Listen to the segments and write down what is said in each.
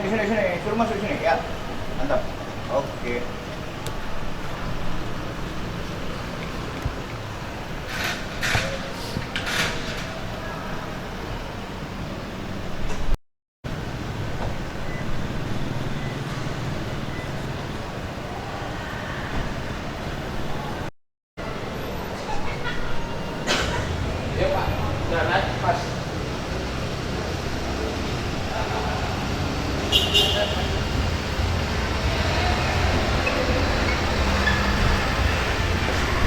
sini. Suruh masuk sini. Ya. Mantap. Oke. Ya Pak, jalan pas.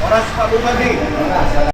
Horas Pak Bupati. Horas.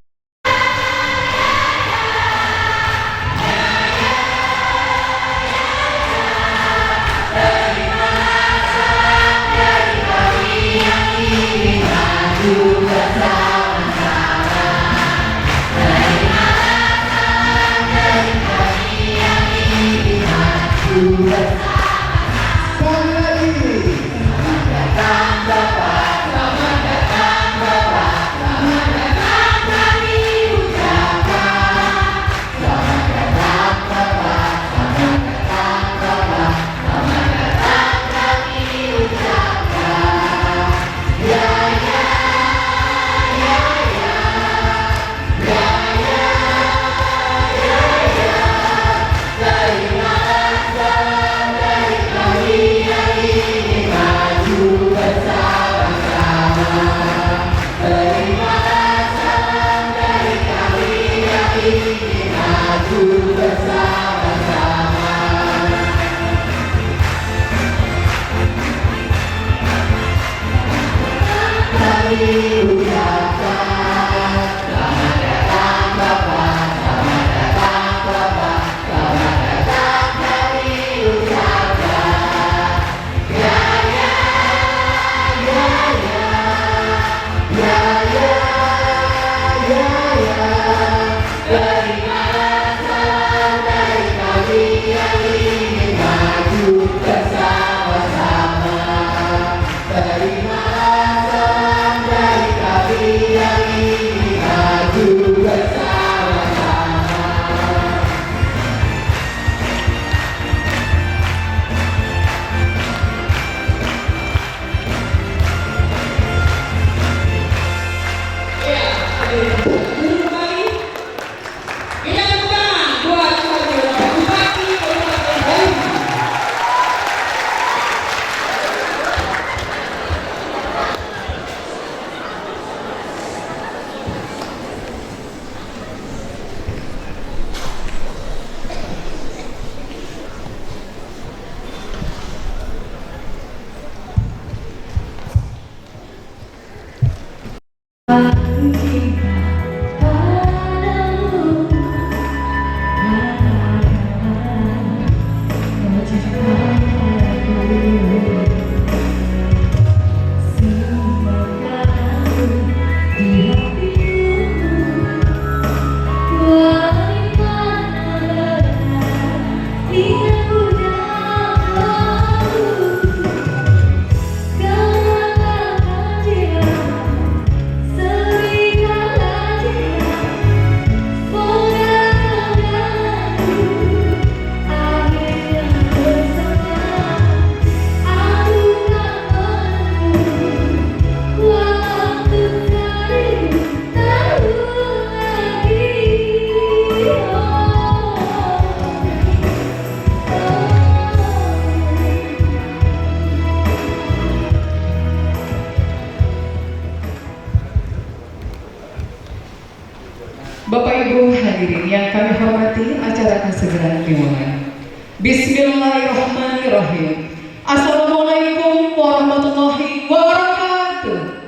Bapak Ibu hadirin yang kami hormati, acara akan segera dimulai. Bismillahirrahmanirrahim. Assalamualaikum warahmatullahi wabarakatuh.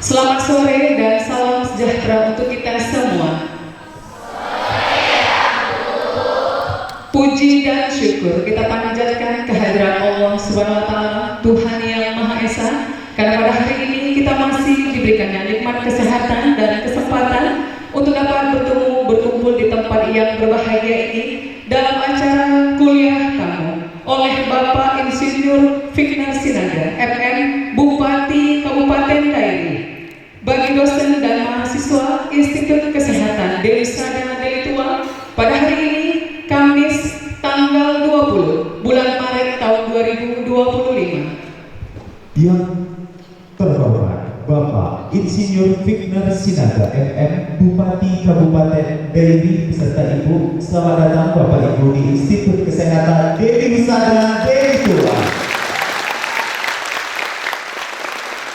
Selamat sore dan salam sejahtera untuk kita semua. Puji dan syukur kita panjatkan kehadiran Allah Subhanahu wa Ta'ala, Tuhan yang Maha Esa, karena pada hari ini kita masih diberikan nikmat kesehatan dan kesempatan untuk dapat berkumpul di tempat yang berbahagia ini dalam acara kuliah kamu oleh Bapak Insinyur Fiknar Sinaga, MM, Bupati Kabupaten Kairi, bagi dosen dan mahasiswa Institut Kesehatan Dewi Sada Bapak Insinyur Vigner Sinaga MM, Bupati Kabupaten Dairi beserta Ibu. Selamat datang Bapak Ibu di Institut Kesehatan Deli Wisada Deli Tua.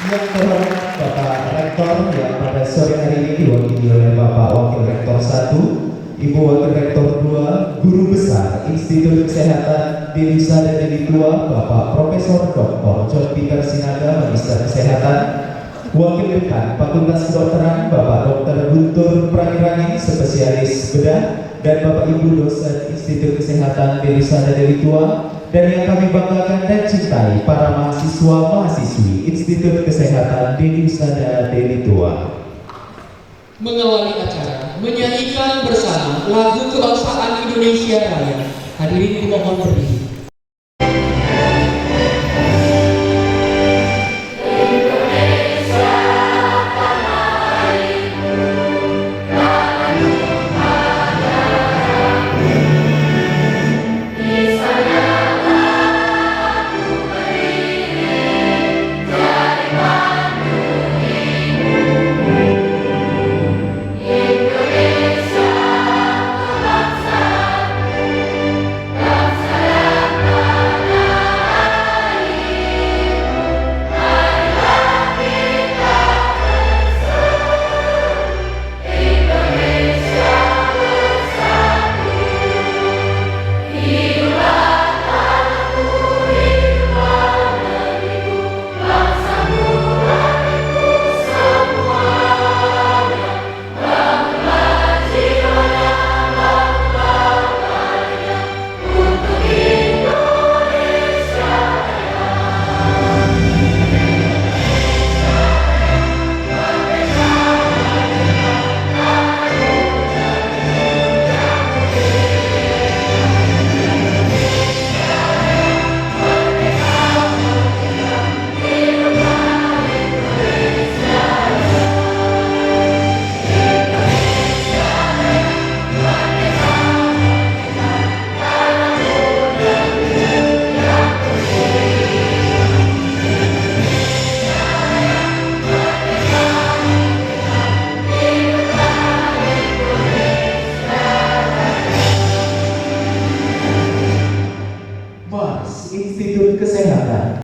Yang terhormat Bapak Rektor yang pada sore hari ini diwakili oleh Bapak Wakil Rektor 1, Ibu Wakil Rektor 2, Guru Besar Institut Kesehatan Deli Wisada Deli Tua, Bapak Profesor Dr. John Peter Sinaga, Magister Kesehatan, Wakil Dekan Fakultas Kedokteran Bapak Dr. Guntur Pramiraning, Spesialis Bedah, dan Bapak Ibu dosen Institut Kesehatan Deli Wisada Deli Tua, dan yang kami banggakan dan cintai para mahasiswa-mahasiswi Institut Kesehatan Deli Wisada Deli Tua. Mengawali acara, menyanyikan bersama lagu kebangsaan Indonesia Raya. Hadirin dimohon berdiri. Institut Kesehatan.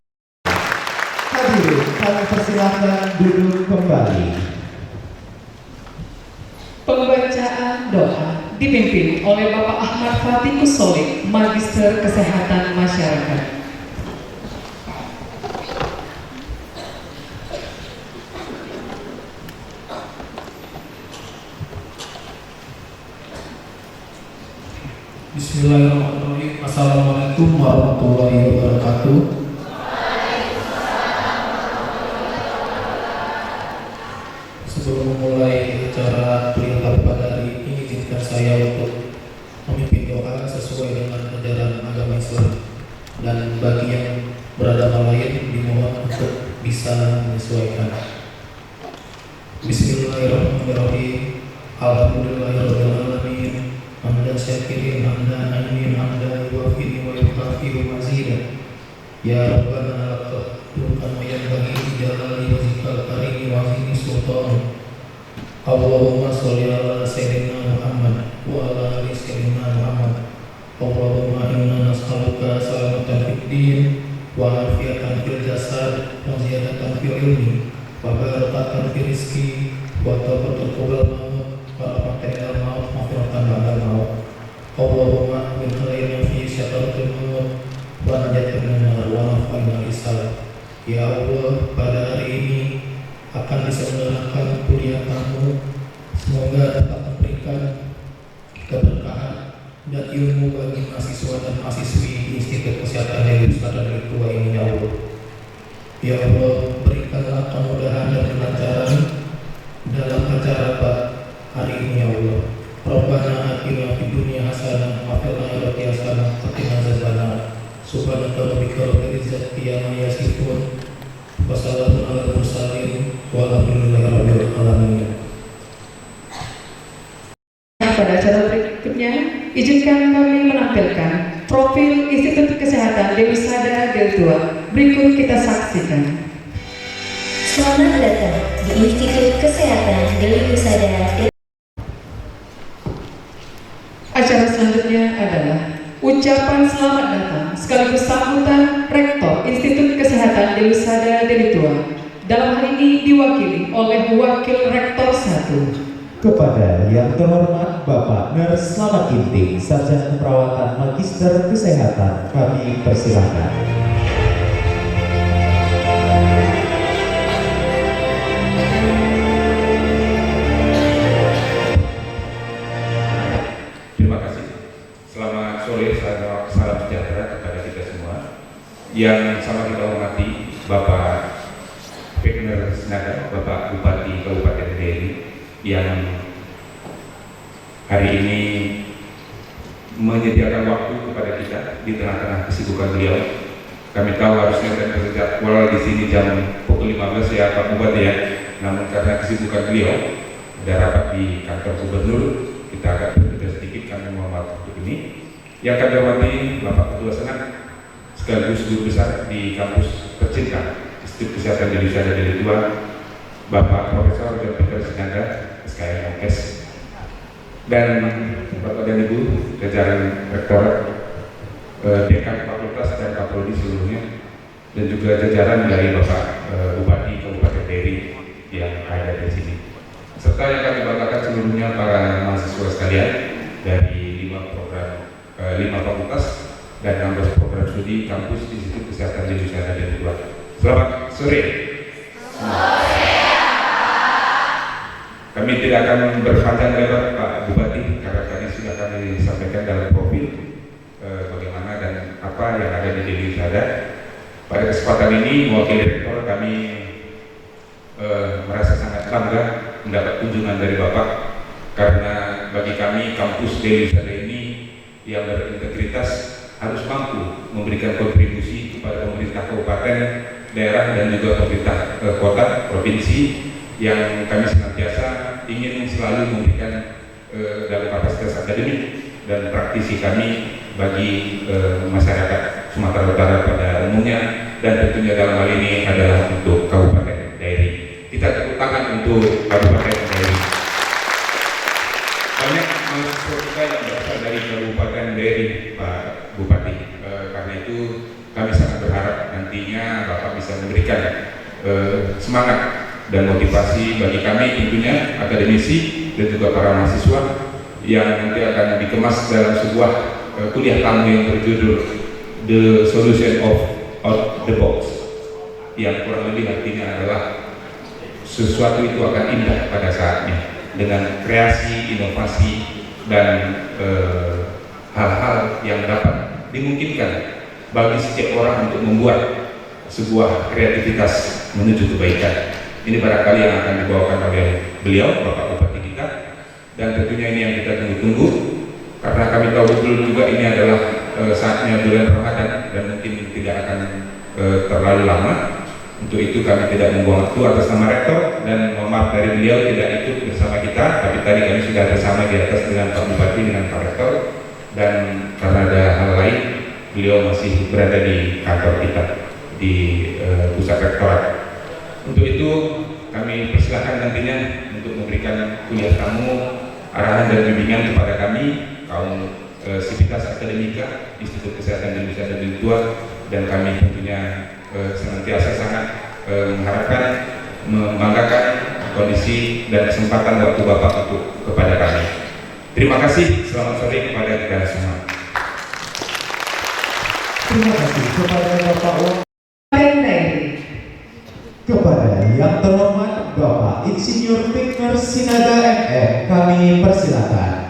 Hadirin, kami persilakan duduk kembali. Pembacaan doa dipimpin oleh Bapak Ahmad Fatikus Solik, Magister Kesehatan Masyarakat. Bismillahirrahmanirrahim. Assalamualaikum warahmatullahi wabarakatuh. Sebelum memulai acara perihal pada hari ini, izinkan saya untuk memimpin doa sesuai dengan ajaran agama Islam, dan bagi yang beragama lain dimohon untuk bisa menyesuaikan. Bismillahirrahmanirrahim. Alhamdulillahirrahmanirrahim. Hamdan syakirin, hamdan amin, hamdan yuwafi'i wa yukafi'u mazidah. Ya Rabbana lakal hamdu yang bagi jalali wajhikal karim wa azimi sultan. Allahumma sholli ala sayyidina Muhammad wa ala ali sayyidina Muhammad. Allahumma inna nas'aluka salamatan fid din wa afiatan fil jasad wa ziyadatan fil ilmi wa barakatan fil rizqi wa tawbatan qabla maut wa rahmatan ilal maut maghfiratan ba'da maut. Allahumma min khairin fi syakaratil maut wa najatan minar wa nafa'an isal. Ya Allah, pada hari ini akan diselenggarakan kuliah kamu. Semoga dapat memberikan keberkahan dan ilmu bagi mahasiswa dan mahasiswi Institut Kesehatan Deli Wisada Deli Tua ini, ya Allah. Ya Allah, berikanlah kemudahan dan kelancaran dalam acara hari ini, ya Allah. Rabbana atina fid dunya hasanah wa fil akhirati hasanah wa qina adzabannar. Subhanaka rabbika rabbil izzati amma yasifun. Wassalamu ala mursalin walhamdulillahi rabbil alamin. Pada acara berikutnya, izinkan kami menampilkan profil Institut Kesehatan Deli Wisada Deli Tua. Berikut kita saksikan. Selamat datang di Institut Kesehatan Deli Husada. Acara selanjutnya adalah ucapan selamat datang sekaligus sambutan Rektor Institut Kesehatan Deli Husada Deli Tua. Dalam hal ini diwakili oleh Wakil Rektor 1. Kepada yang terhormat Bapak Nurse Slamet Ginting, Sarjana Keperawatan Magister Kesehatan, kami persilakan. Terima kasih. Selamat sore, salam sejahtera kepada kita semua. Yang sama kita hormati Bapak Wagner Sinaga, Bapak Bupati Kabupaten Deli, yang hari ini menyediakan waktu kepada kita di tengah-tengah kesibukan beliau. Kami tahu harusnya kita berjadwal di sini jam pukul 15 ya Pak Bupati ya. Namun karena kesibukan beliau ada rapat di kantor gubernur, kita agak berbeda sedikit, kami mohon maaf untuk ini. Yang kami hormati Bapak Ketua Senat sekaligus guru besar di kampus tercinta Institut Kesehatan Deli Husada Deli Tua, Bapak Profesor Dr. Sinaga, SKMS, dan Bapak dan Ibu jajaran rektorat, dekan fakultas dan kaprodi seluruhnya, dan juga jajaran dari Bapak Bupati Kabupaten Deli yang ada di sini, serta yang kami banggakan seluruhnya para mahasiswa sekalian dari 5 fakultas dan 16 program studi kampus Institut Kesehatan Deli Husada Deli Tua. Selamat sore. Kami tidak akan berpanjang lebar Pak Bupati, karena tadi sudah kami sampaikan dalam profil bagaimana dan apa yang ada di Deli Husada. Pada kesempatan ini mewakili rektor, kami merasa sangat bangga mendapat kunjungan dari Bapak, karena bagi kami kampus Deli Husada ini yang berintegritas harus mampu memberikan kontribusi kepada pemerintah kabupaten, daerah, dan juga pemerintah kota, provinsi, yang kami senantiasa ingin selalu memberikan dalam kapasitas akademik dan praktisi kami bagi masyarakat Sumatera Utara pada umumnya, dan tentunya dalam hal ini adalah untuk Kabupaten Dairi. Kita tepuk tangan untuk Kabupaten Dairi. Banyak mahasiswa kita yang berasal dari Kabupaten Dairi, Pak Bupati. Karena itu kami sangat berharap nantinya Bapak bisa memberikan semangat dan motivasi bagi kami, tentunya akademisi dan juga para mahasiswa, yang nanti akan dikemas dalam sebuah kuliah tamu yang berjudul The Solution of Out the Box, yang kurang lebih artinya adalah sesuatu itu akan indah pada saatnya dengan kreasi, inovasi, dan hal-hal yang dapat dimungkinkan bagi setiap orang untuk membuat sebuah kreativitas menuju kebaikan. Ini barangkali yang akan dibawakan oleh beliau, Bapak Bupati kita, dan tentunya ini yang kita tunggu-tunggu, karena kami tahu betul juga ini adalah saatnya bulan Ramadan dan mungkin tidak akan terlalu lama. Untuk itu kami tidak membuang waktu atas nama rektor, dan mohon maaf dari beliau tidak ikut bersama kita, tapi tadi kami sudah bersama di atas dengan Pak Bupati, dengan Pak Rektor, dan karena ada hal lain beliau masih berada di kantor kita di pusat rektorat. Untuk itu kami persilahkan nantinya untuk memberikan kuliah tamu, arahan dan bimbingan kepada kami kaum sivitas akademika Institut Kesehatan Deli Husada Deli Tua, dan kami tentunya senantiasa sangat mengharapkan, membanggakan kondisi dan kesempatan waktu Bapak untuk kepada kami. Terima kasih, selamat sore kepada kita semua. Terima kasih kepada Bapak Pendek. Kepada yang terhormat Bapak Insinyur Wagner Sinaga MM, kami persilakan.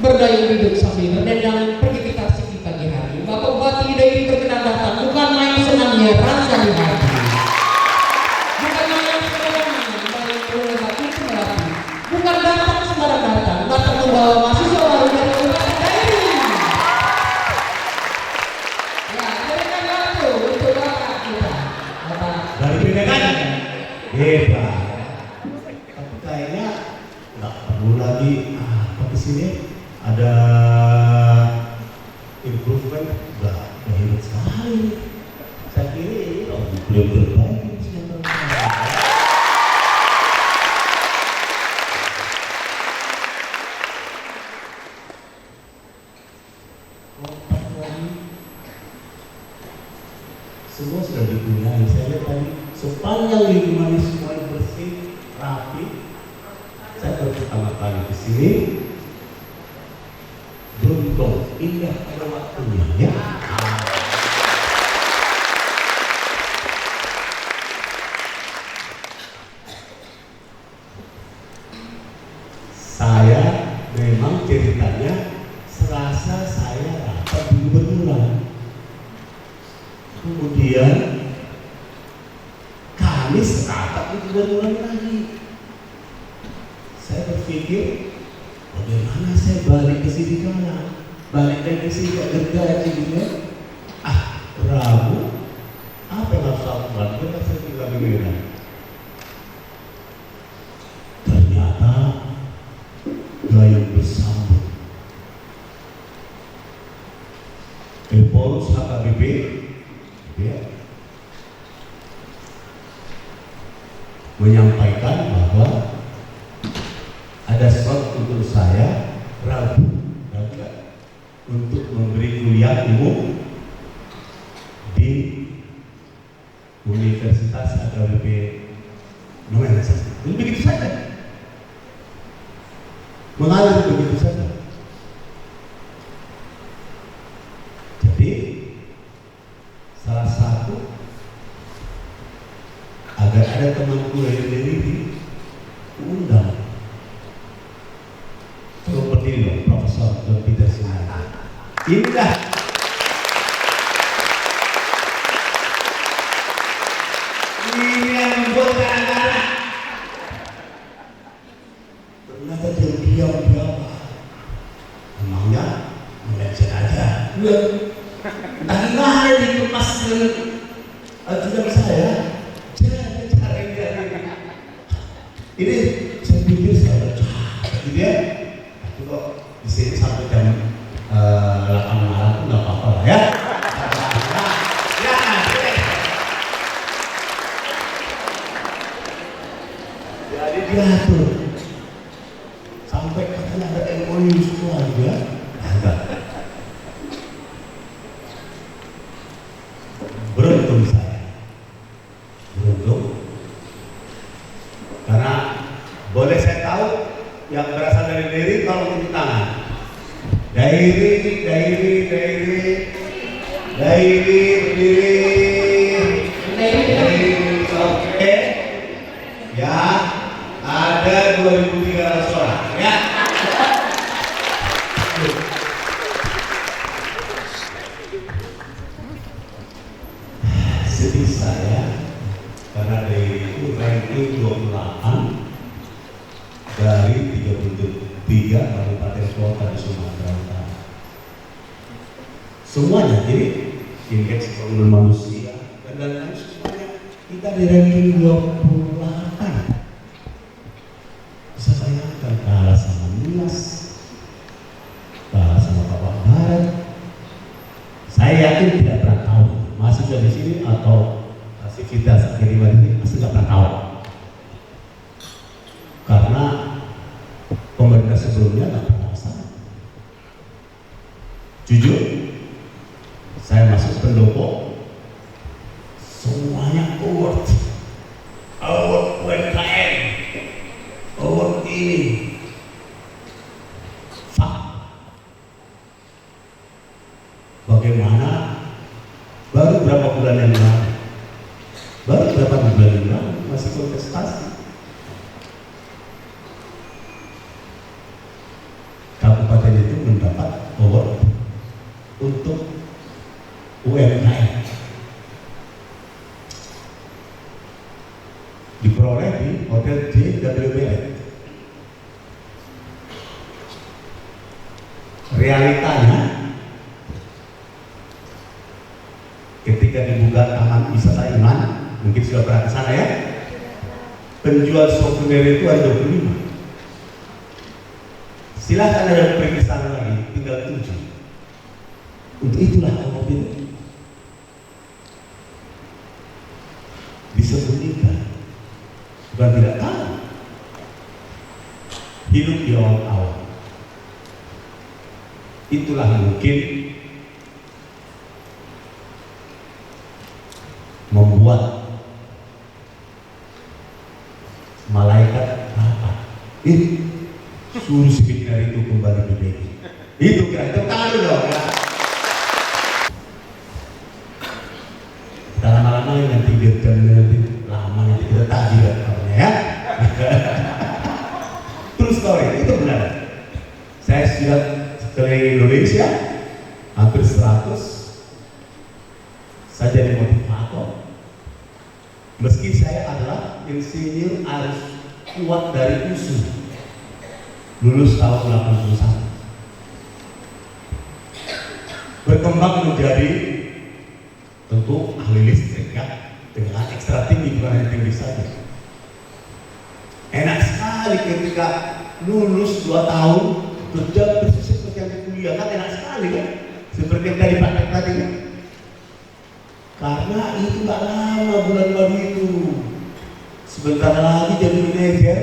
Berdaya hidup sambil berdendang pergi kita di pagi hari. Bapak Bupati Dairi berkenan datang, bukan main senangnya rasa di hati. Bukan main senangnya main perlu batu merapi. Bukan hebat. Tapi kayaknya nggak perlu lagi apa di sini ada improvement, udah hebat sekali. Saya kira ini belum terbaik ini sedang semua sudah digunakan. Saya lihat tadi sepanjang lingkungannya semuanya bersih, rapi. Saya baru pertama kali ke sini, beruntung indah pada waktunya ya. Saya memang ceritanya Selasa saya rapat di gubernuran. Kemudian Kamis rapat di gubernuran lagi. Saya berpikir bagaimana saya balik ke sini kanan, balik lagi ke sini gergaji gitu ya. Rabu apa yang harus aku buat? Kita saya tinggal di Medan. Ternyata gayung bersambut. Polus HKBP ya, menyampaikan bahwa ada slot untuk saya Rabu untuk memberi kuliah umum di Universitas HKBP Nomen. Begitu saja, mengalir begitu saja. Jadi salah satu agar ada temanku dari undang seperti ini, Profesor John Peter Simanjuntak. Inilah ini yang membuat anak-anak ternyata diam-diam. Emangnya melenceng aja. Entah gimana dikemas ajudan saya. Cari ini saya pikir saya udah capek gitu ya. Tapi kok di sini sampai jam 8 malam pun nggak apa-apa lah ya. Jadi diatur sampai katanya ada MOU semua juga. Enggak. Beruntung saya, beruntung karena boleh saya tahu yang berasal dari Dairi kalau tepuk tangan. Dairi berdiri. Oke. Ya, ada 2.300 orang ya. Sedih saya karena Dairi itu ranking 28 dari 33 kabupaten kota di Sumatera Utara. Semuanya, jadi indeks pembangunan manusia dan lain-lain semuanya kita di ranking 28. Bisa bayangkan kalah sama Milas, kalah sama Papua Barat. Saya yakin tidak pernah tahu mahasiswa di sini atau aktivitas akademik ini pasti nggak pernah tahu. Karena pemerintah sebelumnya nggak pernah kesana. Jujur, saya masuk pendopo, semuanya award UMKM, award ini, bagaimana? Baru berapa bulan yang lalu? Masih kontestasi. Kabupaten itu mendapat award untuk UMKM. Diperoleh di Hotel JWBN. Realitanya ketika dibuka Taman Wisata Iman, mungkin sudah pernah ke sana ya. penjual souvenir itu ada 25. Silahkan ada pergi sana lagi, tinggal 7. Untuk itulah komorbid disembunyikan, bukan tidak tahu, hidup di awal-awal. Itulah mungkin membuat malaikat apa? Suruh si Fitner itu kembali ke Begi. Itu kan, tangan dong ya. Kita lama-lama nanti nanti lama nanti kita tagih ya. Terus story itu benar. Saya sudah keliling Indonesia hampir 100. Saya jadi motivator. Meski saya adalah insinyur arus kuat dari USU, lulus tahun 81, berkembang menjadi tentu ahli listrik ya, dengan ekstra tinggi, bukan hanya tinggi saja. Enak sekali ketika lulus 2 tahun kerja persis seperti yang di kuliah, kan enak sekali kan, seperti yang tadi praktek tadi kan. Karena itu gak lama bulan baru itu, sebentar lagi jadi manajer,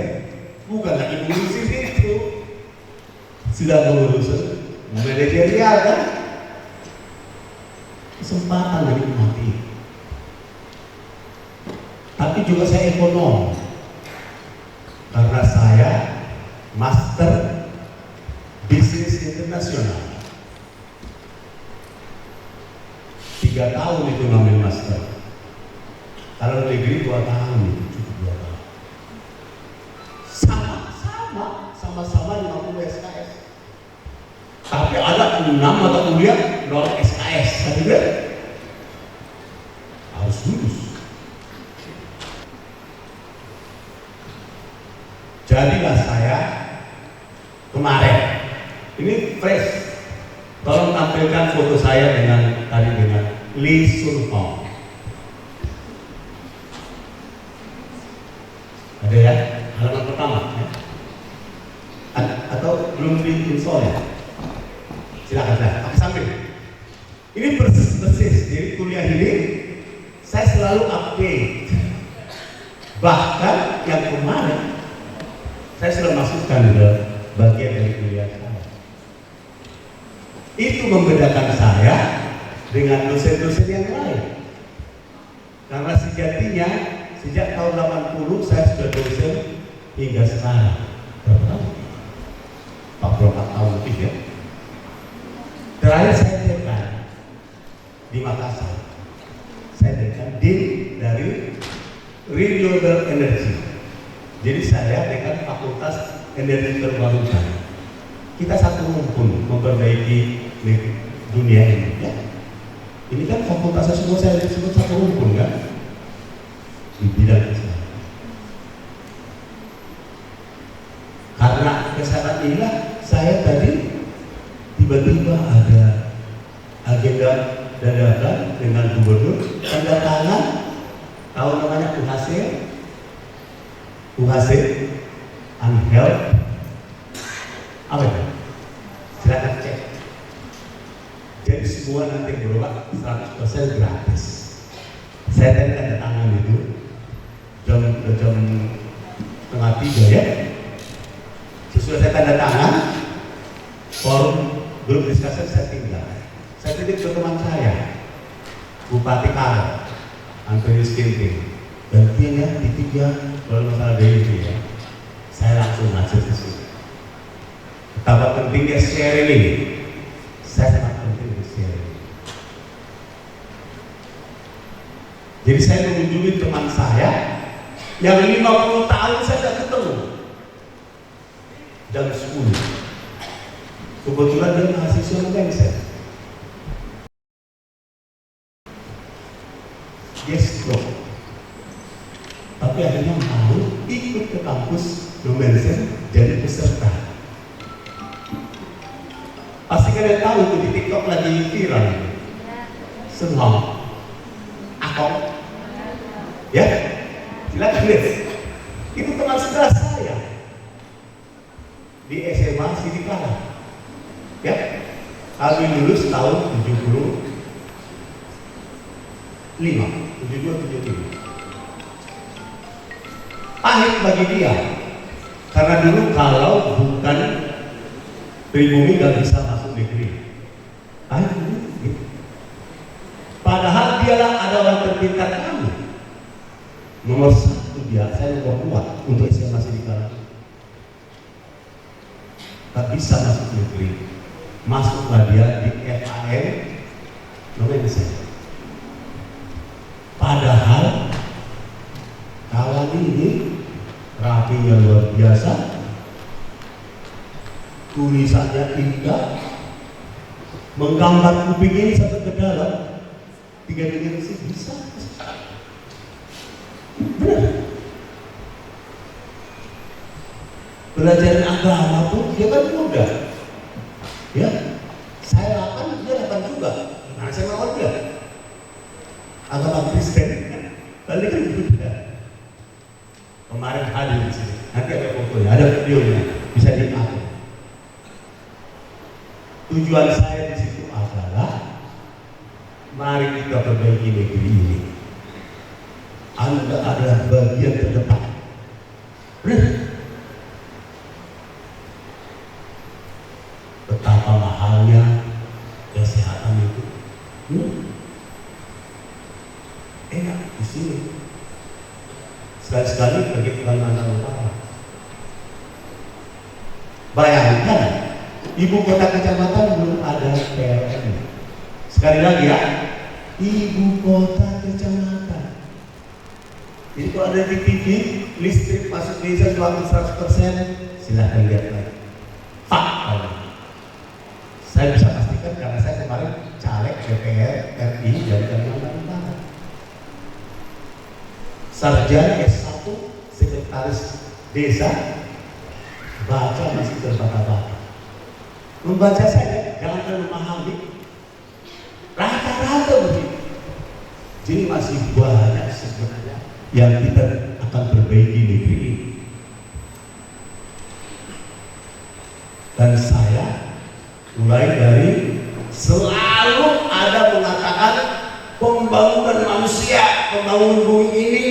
bukan lagi ngurusin itu, sudah ngurusin manajerial kan. Kesempatan dinikmati. Tapi juga saya ekonom, karena saya master bisnis internasional. 3 tahun itu ngambil master. Kalau negeri 2 tahun itu cukup 2 tahun. Sama-sama 50 SKS. Tapi ada 6 mata kuliah non SKS, kan juga harus lulus. Jadilah saya kemarin, ini fresh. Tolong tampilkan foto saya dengan Lee Sun Hong. Ada ya, halaman pertama ya? Atau belum di-install ya? Silakan pakai sambil. Ini persis jadi kuliah ini saya selalu update. Bahkan yang kemarin saya sudah masukkan ke bagian dari kuliah saya. Itu membedakan saya dengan dosen-dosen yang lain. Karena sejatinya sejak tahun 80 saya sudah dosen hingga sekarang. Berapa tahun? 44 tahun lebih ya. Terakhir saya dekan di Makassar. Saya dekan dari Renewable Energy. Jadi saya dekan Fakultas Energi Terbarukan. Kita satu rumpun memperbaiki dunia ini ya. Ini kan fakultasnya semua saya disebut satu rumpun kan di bidang kesehatan. Karena kesehatan inilah saya tadi tiba-tiba ada agenda dadakan dengan gubernur, tanda tangan, tahu namanya UHC Unhealth apa itu? Silakan cek. Jadi semua nanti berobat 100% gratis. Saya tadi tanda tangan itu jam 2:30 ya. Sesudah saya tanda tangan, forum grup diskusi saya tinggal. Saya titip ke teman saya, Bupati Karo, Antonius Ginting. Gantian ya, titip ya, kalau masalah DIY ya. Saya langsung masuk ke situ. Betapa pentingnya sharing ini. Saya sangat penting di sharing. Jadi saya mengunjungi teman saya yang 50 tahun saya tidak ketemu. Jam 10. Kebetulan dia mahasiswa Lengser. Dia stroke. Tapi akhirnya mau ikut ke kampus Lengser jadi peserta. Pasti kalian tahu itu di TikTok lagi viral. Senhong. Akong. Ya? Silakan lihat. Itu teman sekelas saya di SMA Sidikala. Ya, kami lulus tahun 72-73. Pahit bagi dia, karena dulu kalau bukan pribumi gak bisa masuk negeri. Pahit gitu. Padahal dialah adalah terpintar kami. Nomor 1 dia, saya nomor 2 untuk SMA Sidikala. Tak bisa masuk negeri. Masuklah dia di FAN namanya saya. Padahal kawan ini rapinya luar biasa, tulisannya indah, menggambar kuping ini sampai ke dalam 3 dimensi bisa. Benar. Belajar agama pun dia kan mudah. Ya, saya 8, dia 8 juga. Nah, saya mau dia agama Kristen, balik kan juga. Kemarin hadir di sini. Nanti ada fotonya, ada videonya, bisa dilihat. Tujuan saya di situ adalah mari kita perbaiki negeri ini. Anda adalah bagian terdepan. Betapa mahalnya kesehatan itu. Enak di sini. Sekali-sekali pergi ke Kalimantan Utara. Bayangkan, ibu kota kecamatan belum ada PLN. Sekali lagi ya, ibu kota kecamatan. Jadi kalau ada di TV, listrik masuk desa 100%, silahkan lihat lagi. Fakta. Saya bisa pastikan karena saya kemarin caleg DPR RI dari Kalimantan Utara. Sarjana S1, sekretaris desa, baca masih terbata-bata. Membaca saja, jangan terlalu memahami. Rata-rata begitu. Jadi masih banyak sebenarnya yang kita akan perbaiki negeri ini. Dan saya mulai dari selalu ada mengatakan pembangunan manusia, pembangunan bumi ini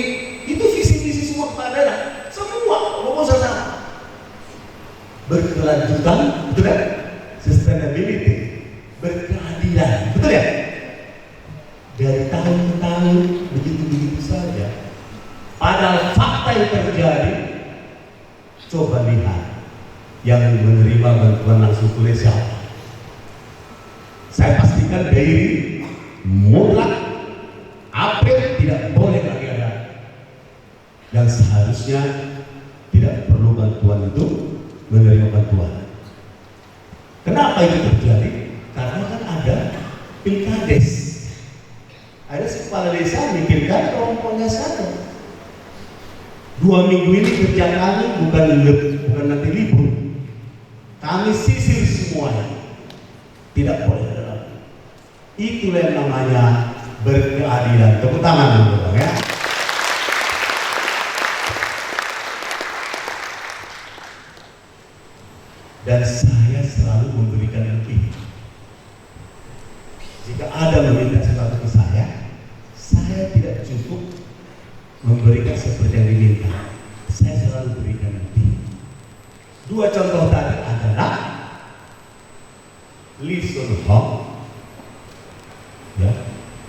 itu visi-visi semua kepala daerah, semua rumusnya sama. Berkelanjutan, betul kan? Sustainability, berkeadilan, betul ya? Dari tahun ke tahun begitu-begitu saja. Padahal fakta yang terjadi, coba lihat yang menerima bantuan langsung tunai siapa? Saya pastikan BRI mutlak April tidak boleh lagi ada, dan seharusnya tidak perlu bantuan itu menerima bantuan. Kenapa itu terjadi? Karena kan ada pilkades, ada si kepala desa mikirkan kelompoknya saja. 2 minggu ini kerja kami bukan nanti libur, kami sisir semuanya, tidak boleh ada lagi. Itulah yang namanya berkeadilan. Tepuk tangan dulu ya. Dan saya selalu memberikan lebih. Jika ada meminta sesuatu ke saya tidak cukup memberikan seperti yang diminta. Saya selalu berikan lebih. 2 contoh tadi adalah Lee Sun Hong, ya,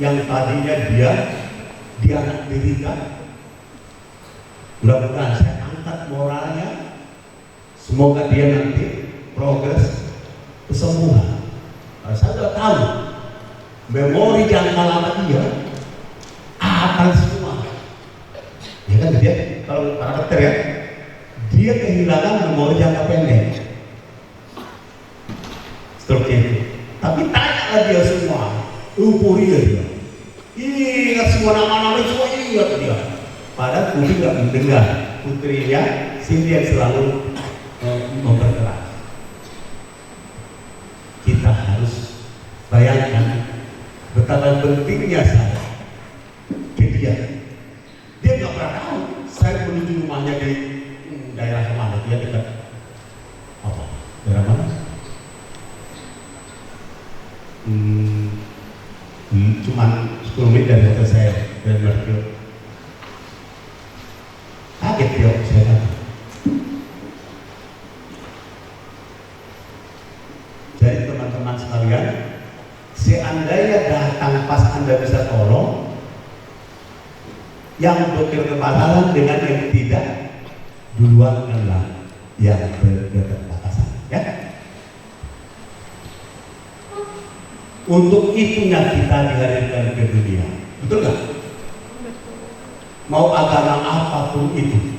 yang tadinya dia di Amerika. Mudah-mudahan saya angkat moralnya, semoga dia nanti progres kesembuhan. Saya sudah tahu memori jangka lama dia akan semua. Ya kan dia kalau para dokter ya, dia kehilangan memori jangka pendek. Stroke itu. Tapi tanyalah dia semua, euforia dia. Ingat semua nama-nama semua ingat dia. Padahal Budi nggak mendengar. Putrinya Cindy yang selalu memperkeras. Kita harus bayangkan betapa pentingnya saya ke dia. Dia nggak pernah tahu saya menuju rumah rumahnya di daerah mana? Dia dekat apa? Daerah mana? Cuman 10 menit dari hotel saya dari Merkio. Kaget dia, saya kata. Jadi teman-teman sekalian, seandainya datang pas Anda bisa tolong, yang berkebalan dengan yang tidak, duluan adalah yang berketerbatasan, ya. Untuk itunya kita dihadirkan ke dunia, betul nggak? Mau agama apapun itu,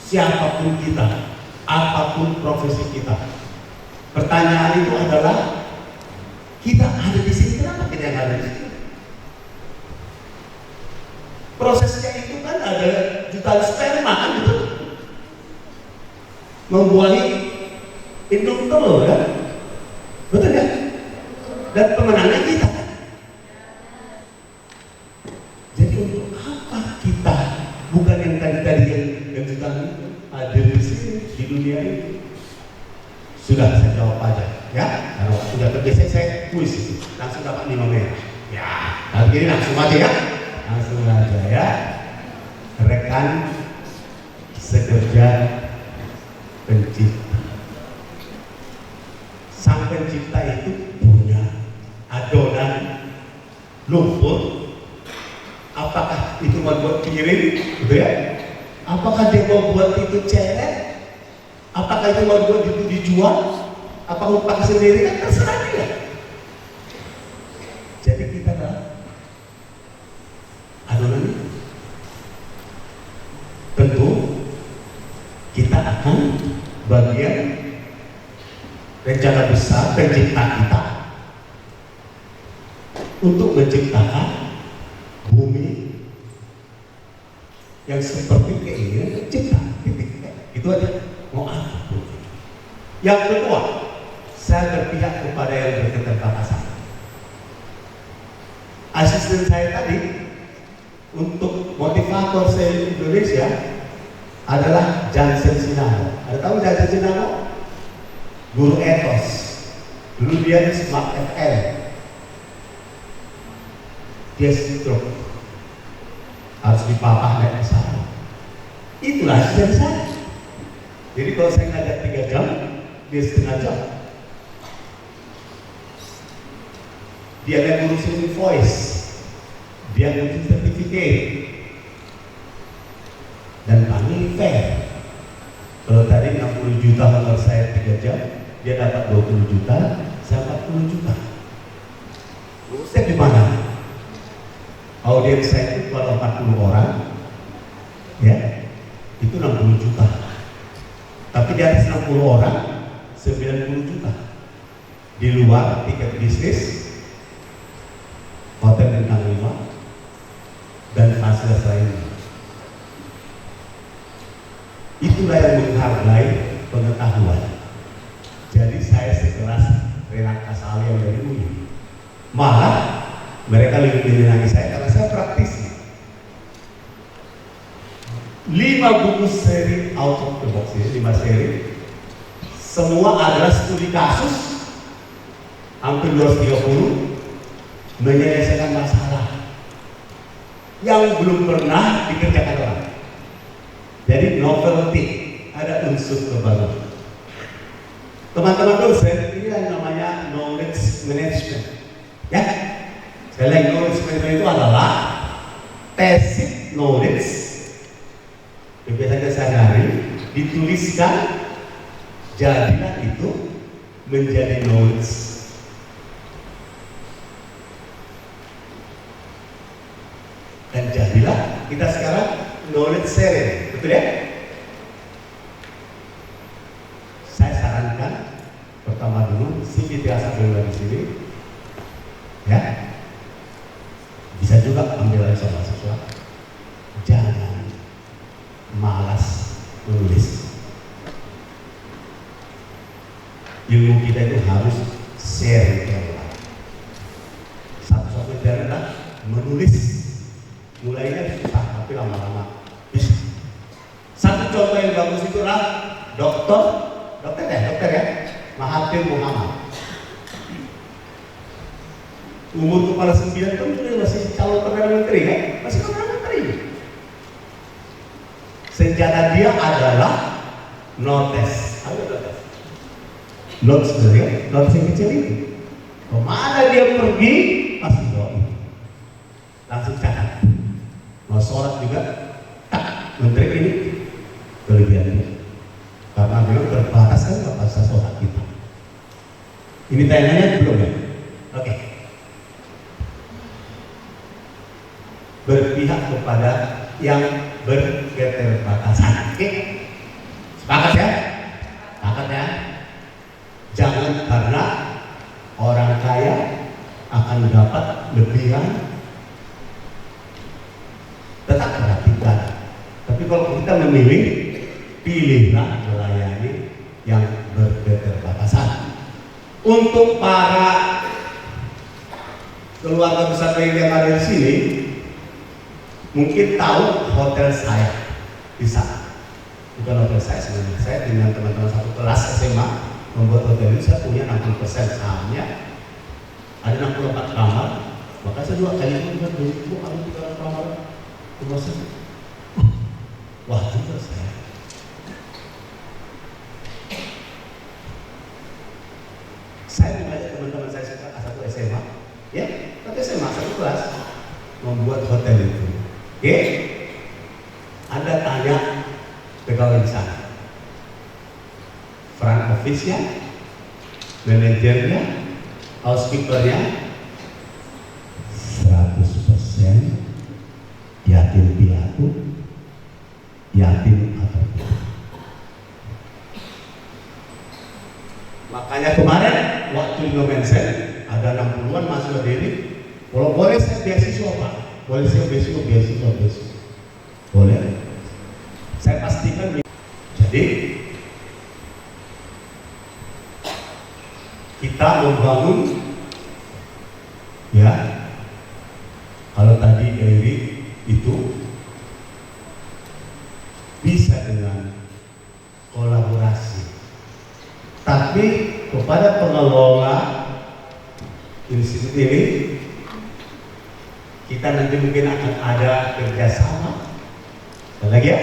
siapapun kita, apapun profesi kita, pertanyaan itu adalah kita ada di sini, kenapa kita yang ada di sini? Prosesnya itu kan ada jutaan sperma kan, betul? Membuahi induk telur kan, betul ya? Dan pemenangnya kita. Jadi untuk apa kita, bukan yang tadi yang jutaan ada di sini di dunia ini? Sudah saya jawab aja, ya. Kalau sudah terbiasa saya tulis, langsung dapat 5 merah. Ya, kalau gini langsung aja ya. Langsung aja ya. Rekan sekerja pencipta. Sang pencipta itu punya adonan lumpur. Apakah itu mau buat piring, gitu ya? Apakah dia mau buat itu ceret? Apakah itu mau buat itu dijual? Apa mau pakai sendiri, kan terserah dia. Jadi kita adalah adonan itu. Tentu kita akan bagian rencana besar pencipta kita untuk menciptakan bumi yang seperti keinginan pencipta. Itu aja. Mau apa? Yang kedua, saya berpihak kepada yang berketerbatasan. Asisten saya tadi untuk motivator saya di Indonesia adalah Jansen Sinano. Ada tahu Jansen Sinano? Guru etos. Dulu dia di Smart FM. Dia stroke. Harus dipapah naik ke sana. Itulah asisten saya. Jadi kalau saya ngajak 3 jam, dia setengah jam. Dia yang ngurusin voice, dia ngurusin sertifikat, dan kami fair. Kalau tadi 60 juta kalau saya 3 jam, dia dapat 20 juta, saya 40 juta. Saya di mana? Audiens saya itu kalau 40 orang, ya, itu 60 juta. Tapi di atas 60 orang, 90 juta. Di luar tiket bisnis, hotel bintang 5, dan fasilitas lainnya. Itulah yang menghargai pengetahuan. Jadi saya sekelas Renat Kasali yang dari UI. Malah mereka lebih menyenangi saya karena saya praktisi. 5 buku seri out of the box ini, 5 seri, semua adalah studi kasus, hampir 230, menyelesaikan masalah yang belum pernah dikerjakan orang. Jadi novelty, ada unsur kebaruan. Teman-teman dosen, ini yang namanya knowledge management, ya. Sekali knowledge management itu adalah tacit knowledge. Kebiasaan sehari-hari dituliskan, jadilah itu menjadi knowledge. Dan jadilah kita sekarang knowledge sharing, betul ya? Saya sarankan pertama dulu si biasa dulu di sini, ya. Bisa juga ambil dari mahasiswa. Jangan malas menulis. Ilmu kita itu harus share ke orang. Satu-satunya cara adalah menulis. Mulainya susah, tapi lama-lama bisa. satu contoh yang bagus itu adalah dokter ya, Mahathir Muhammad. Umur kepala 9 tahun sudah masih calon perdana menteri kan? Masih perdana menteri. Senjata dia adalah notes. Notes sebenarnya, notes yang kecil itu. Kemana dia pergi pasti bawa itu. Langsung catat. Mau sholat juga, tak menteri ini kelebihannya. Karena memang terbatas kan kapasitas sholat kita. Ini tanya-tanya belum ya? Oke. Berpihak kepada yang berketerbatasan. Oke? Sepakat ya? Sepakat ya? Jangan karena orang kaya akan dapat lebihan, tetap perhatikan. Tapi kalau kita memilih, pilihlah melayani yang berketerbatasan. Untuk para keluarga besar yang ada di sini, mungkin tahu hotel saya di sana. Bukan hotel saya sebenarnya. Saya dengan teman-teman satu kelas SMA membuat hotel ini. Saya punya 60% sahamnya. Ada 64 kamar. Maka saya juga kali itu ada 3 kamar. Terus wah juga saya. Saya mengajak teman-teman saya satu SMA, ya, satu SMA satu kelas membuat hotel itu. Oke, Anda tanya pegawai di sana, front office-nya, manajernya, housekeeper-nya, 100% yatim piatu, yatim atau piatu. Makanya kemarin waktu di Nomensen ada 60-an mahasiswa diri. Kalau boleh saya beasiswa Pak, boleh saya beasiswa. Boleh. Saya pastikan. Jadi kita membangun, ya. Kalau tadi Eri itu bisa dengan kolaborasi. Tapi kepada pengelola institut ini, kita nanti mungkin akan ada kerjasama. Dan lagi ya,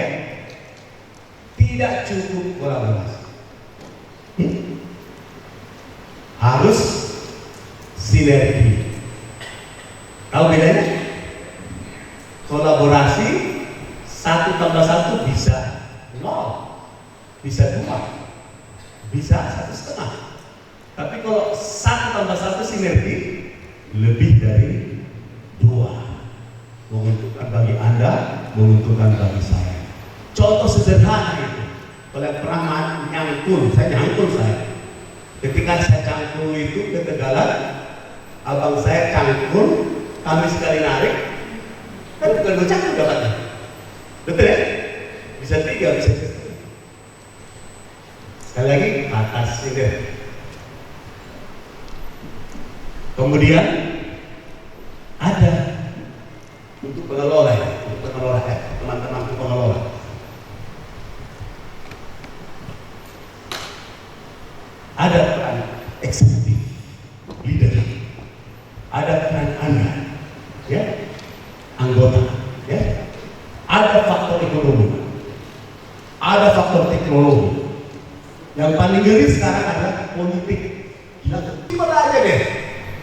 tidak cukup kolaborasi, harus sinergi. Tahu bedanya? Kolaborasi 1 tambah 1 bisa 0, bisa 2. Bisa 1,5. Tapi kalau 1 tambah 1 sinergi lebih dari 2. Menguntungkan bagi Anda, menguntungkan bagi saya. Contoh sederhana itu. Kalau pernah nyangkul, saya. Ketika saya cangkul itu ke Tegalan, abang saya cangkul, kami sekali narik, kan bukan cangkul dapatnya. Betul ya? Bisa 3, bisa 4. Sekali lagi atas ini. Kemudian ada untuk pengelola, teman-teman pengelola. Ada peran eksekutif, leader. Ada peran Anda, ya, anggota, ya. Ada faktor ekonomi, ada faktor teknologi. Yang paling ngeri sekarang adalah politik. Gimana aja deh,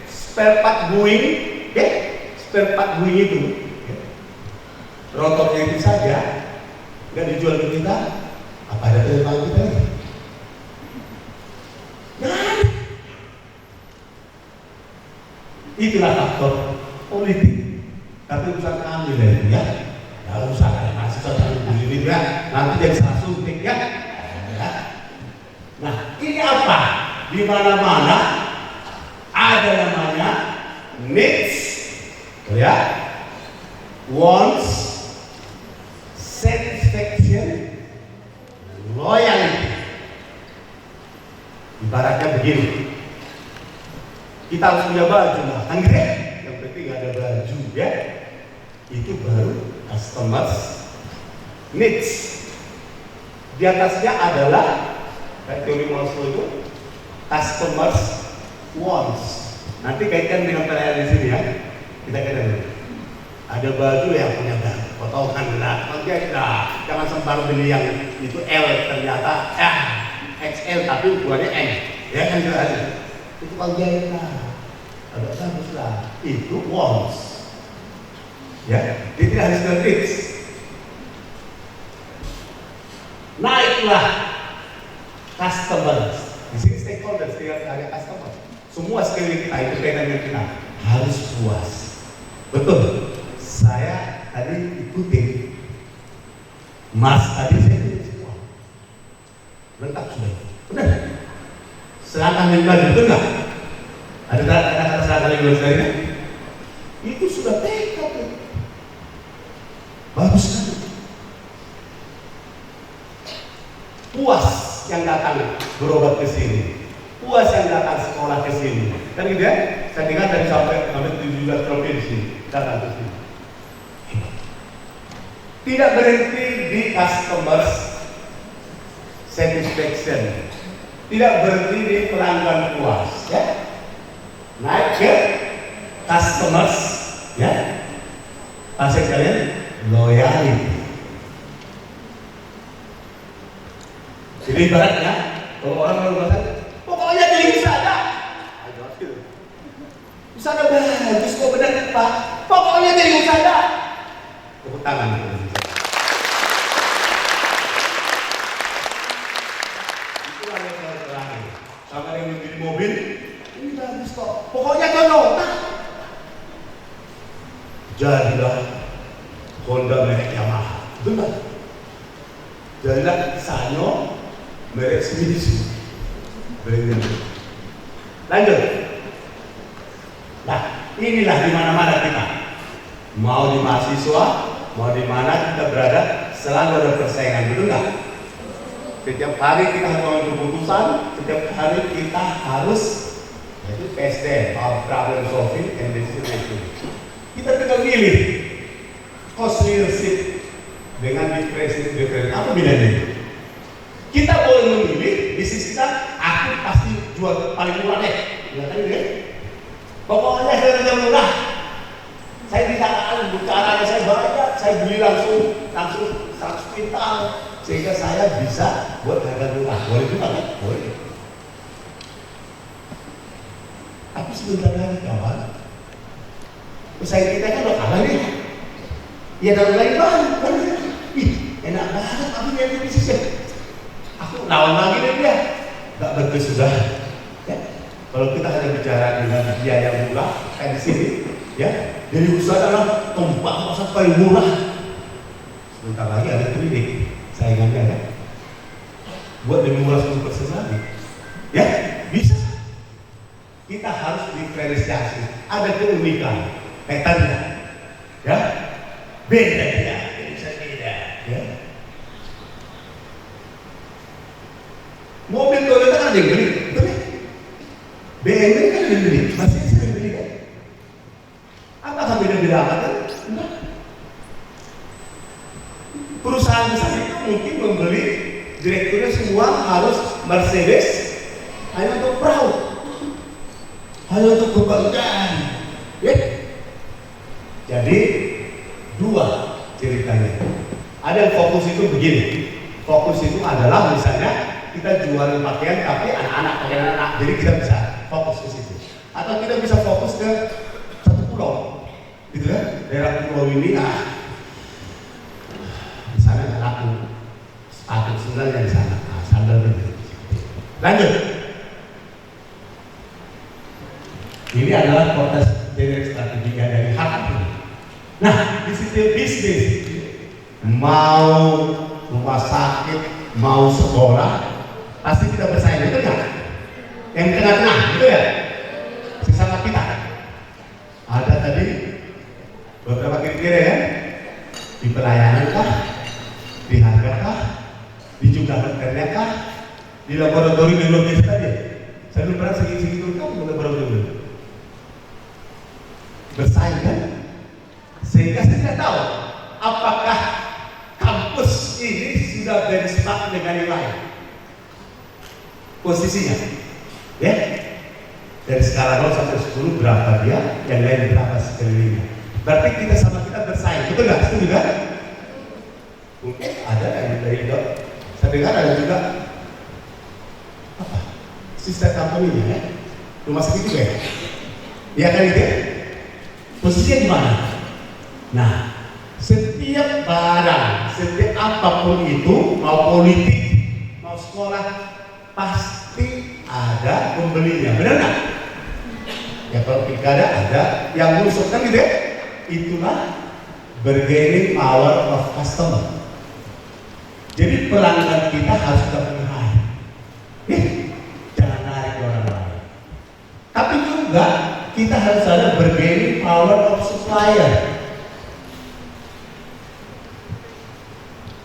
spare part Boeing, ya, spare part Boeing itu, ya. Rotornya itu saja nggak dijual ke kita, apa ada penerbangan kita lagi? Nah, itulah faktor politik. Tapi urusan kami lah itu, ya. Nggak usah ada mahasiswa yang begini ya, nanti jadi salah suntik ya. Nah, ini apa? Di mana-mana ada namanya needs, ya, wants, satisfaction, loyalty. Ibaratnya begini, kita harus punya baju lah, kan gitu ya? Yang penting ada baju, ya. Itu baru customers needs. Di atasnya adalah teori Maslow itu customers wants. Nanti kaitkan dengan pertanyaan di sini ya. Kita kaitkan dulu. Ada baju yang punya potongan lah, jangan sembar beli yang itu L ternyata XL tapi ukurannya M, ya kan itu kalau jahit lah, agak bagus lah, itu wants, ya, dia tidak harus nge-reach. Naiklah customers, di sini stakeholders, tidak ada customer, semua sekeliling kita itu kaitan dengan kita harus puas, betul. Saya tadi ikutin Mas tadi saya ikutin semua lengkap sudah, benar? Selangkah minggu betul nggak? Ada kata selangkah minggu dari itu sudah tekad, bagus kan? Puas yang datang berobat ke sini, puas yang datang sekolah ke sini, kan gitu ya? Saya dengar dari sampai 17 provinsi datang ke sini. Tidak berhenti di customers satisfaction, tidak berhenti di pelanggan puas, ya. Naik ke customers, ya. Pasal kalian loyalty. Jadi ibaratnya, kalau orang mengatakan, pokoknya jadi usada, usada bagus kok benar Pak, pokoknya jadi usada. Tepuk tangan. Itulah yang saya terangin. Sama yang membeli mobil, ini bagus kok. Pokoknya Toyota. Jadilah Honda merek Yamaha, betul. Jadilah Sanyo merek Mitsubishi. Lanjut. Nah, inilah di mana-mana kita. Mau di mahasiswa, mau di mana kita berada, selalu ada persaingan, betul nggak? Setiap hari kita harus mengambil keputusan, setiap hari kita harus, yaitu PSD, problem solving and decision making. Kita tinggal milih cost leadership dengan differentiate. Apa bedanya? Kita boleh memilih bisnis kita, aku pasti jual paling murah deh, ya kan gitu ya? Pokoknya saya kerja murah. Saya tidak akan caranya saya banyak, saya beli langsung 100 kuintal sehingga saya bisa buat harga murah. Boleh juga kan? Boleh. Tapi sebentar lagi kawan, pesaing kita kan udah kalah nih. Ya dalam lain kan? Ih, enak banget tapi dia bisnisnya. Aku lawan lagi deh dia, nggak berkesudahan. Ya. Kalau kita hanya bicara dengan biaya murah kayak di sini, ya. Jadi usaha adalah tombak sampai murah. Sebentar lagi ada klinik saingannya ya. Buat lebih murah 10% lagi. Ya, bisa. Kita harus diferensiasi. Ada keunikan. Kaitannya. Ya. Beda ya. Bisa beda. Ya. Mobil Toyota kan ada yang beli, betul ya? BMW kan ada yang beli, masih ada yang beli kan? Apakah beda-beda amat kan? Enggak. Perusahaan besar itu mungkin membeli direkturnya semua harus Mercedes hanya untuk proud, hanya untuk kebanggaan. Ya? Jadi dua ceritanya. Ada yang fokus itu begini. Fokus itu adalah misalnya kita jual pakaian tapi anak-anak pakaian anak, jadi kita bisa fokus ke situ. Atau kita bisa fokus ke satu pulau, gitu kan? Daerah pulau ini, di sana nggak laku sepatu sendalnya di sana, sandal begitu. Lanjut. Ini adalah konteks dari strategi dari hak ini. Nah, di setiap bisnis mau rumah sakit, mau sekolah, pasti kita bersaing, betul nggak? Yang tengah-tengah, gitu ya? Sesama kita. Ada tadi beberapa kriteria ya, di pelayanan kah, di harga kah, di jumlah materinya kah, di laboratorium biologis tadi. Saya belum pernah segitu kan di laboratorium. Bersaing kan? Sehingga saya tidak tahu apakah kampus ini sudah juga benchmark dengan yang lain. Posisinya, ya. Dari skala 0 sampai 10 berapa dia, yang lain berapa sekelilingnya. Berarti kita sama kita bersaing, betul nggak? Setuju kan? Mungkin ada yang dari dok. Saya dengar ada juga apa? Sister company-nya ya, rumah sakit juga ya. Iya kan itu? Posisinya di mana? Nah, setiap barang, setiap apapun itu, mau politik, mau sekolah, pasti ada pembelinya, benar nggak? Ya kalau pilkada ada yang mengusulkan gitu ya. Itulah bargaining power of customer. Jadi pelanggan kita harus terpelihara. Jangan narik orang lain. Tapi juga kita harus ada bargaining power of supplier.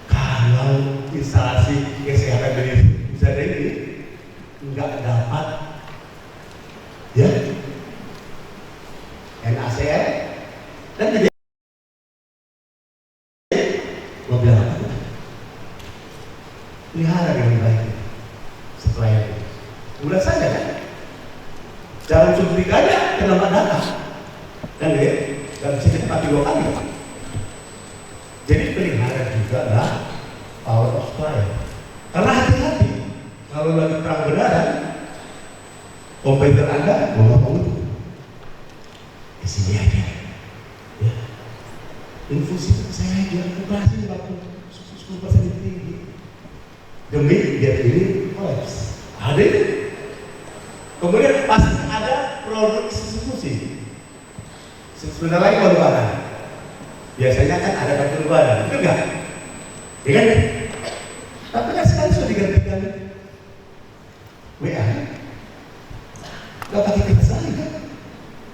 Kalau instalasi kesehatan dari bisa ini nggak dapat, ya, NaCl dan jadi mobil apa? Pelihara dengan baik supplier. Mudah saja kan? Dalam subsidi aja terlambat datang, kan ya? Nggak bisa kita pakai 2 kali. Jadi pelihara juga lah power of supplier. Karena hati-hati kalau lagi perang beneran, kompetitor Anda mau ngomong itu di sini aja, ya. Infusi saya aja, operasi 10% tinggi demi biar ini kolaps. Ada itu. Kemudian pasti ada produk substitusi. Sebentar lagi mau lebaran. Biasanya kan ada kartu lebaran, betul nggak? Ya kan? Tapi kan sekarang sudah digantikan WA. Nggak pakai kertas lagi kan?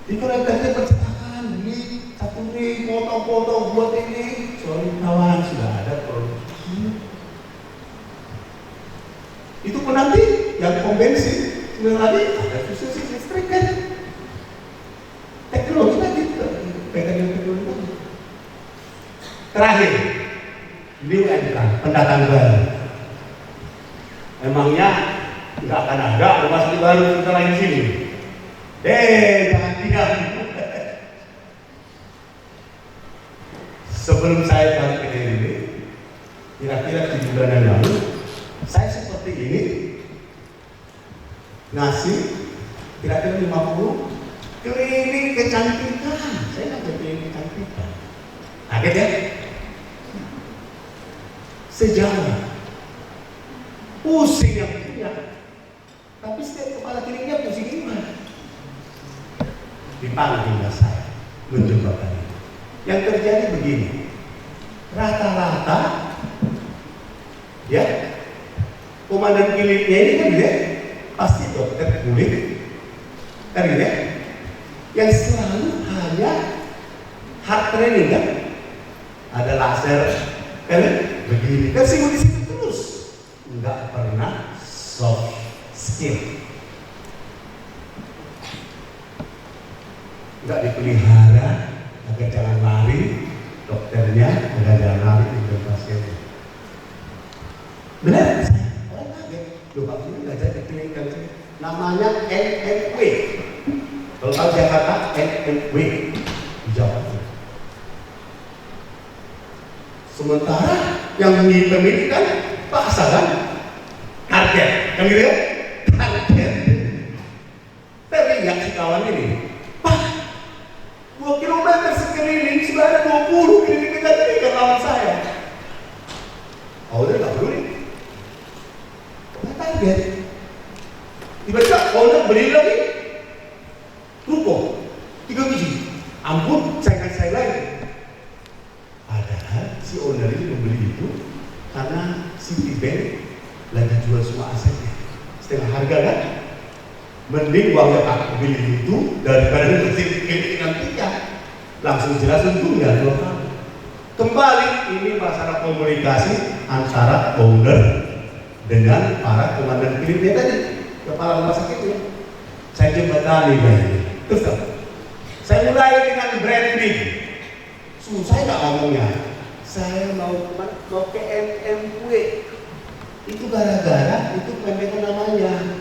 Di korektornya percetakan, beli 1 ring, foto-foto buat ini. Soalnya kawan sudah ada produk. Itu pun nanti yang pom bensin sebentar lagi ada substitusi listrik kan? Teknologi tadi, pegang teknologi tadi. Terakhir, new entrant, pendatang baru. Emangnya nggak akan ada rumah sakit baru sebentar lagi di sini? Jangan tidak. Sebelum saya balik ke ini, kira-kira 7 bulan yang lalu, saya seperti ini ngasih kira-kira 50 klinik kecantikan. Saya nggak klinik kecantikan. Kaget ya? Sejarah pusing yang punya, tapi setiap kepala kliniknya pusing gimana? Dipanggillah saya mencoba ini. Yang terjadi begini, rata-rata ya komandan kliniknya ini kan dia pasti dokter kulit kan gitu ya, yang selalu hanya hard training kan, ada laser kan begini kan, situ terus nggak pernah soft skill, nggak dipelihara agar jangan lari dokternya, agar jangan lari dengan pasiennya. Benar saya orang kaget, loh Pak ini nggak jadi klinik namanya NNW. Kalau tahu Jakarta NNW di Jawa. Sementara yang hitam ini kan paksa kan, target kan gitu ya, target. Tapi lihat si kawan ini, Pak, 2 kilometer sekeliling sudah ada 20 klinik kecantikan lawan saya. Oh udah nggak peduli, nggak target. Tiba-tiba owner beli lagi ruko 3 biji, ampun saingan saya lagi. Padahal si owner ini membeli itu karena Citibank lagi jual semua asetnya setengah harga kan, mending uangnya Pak beli itu daripada kecantikan langsung jelas untungnya 2 kali. Kembali ini masalah komunikasi antara owner dengan para komandan kliniknya tadi, kepala rumah sakitnya. Saya jembatani ini. Terus saya mulai dengan branding. Susah nggak ngomongnya? saya mau ke MMW. Itu gara-gara itu pendek namanya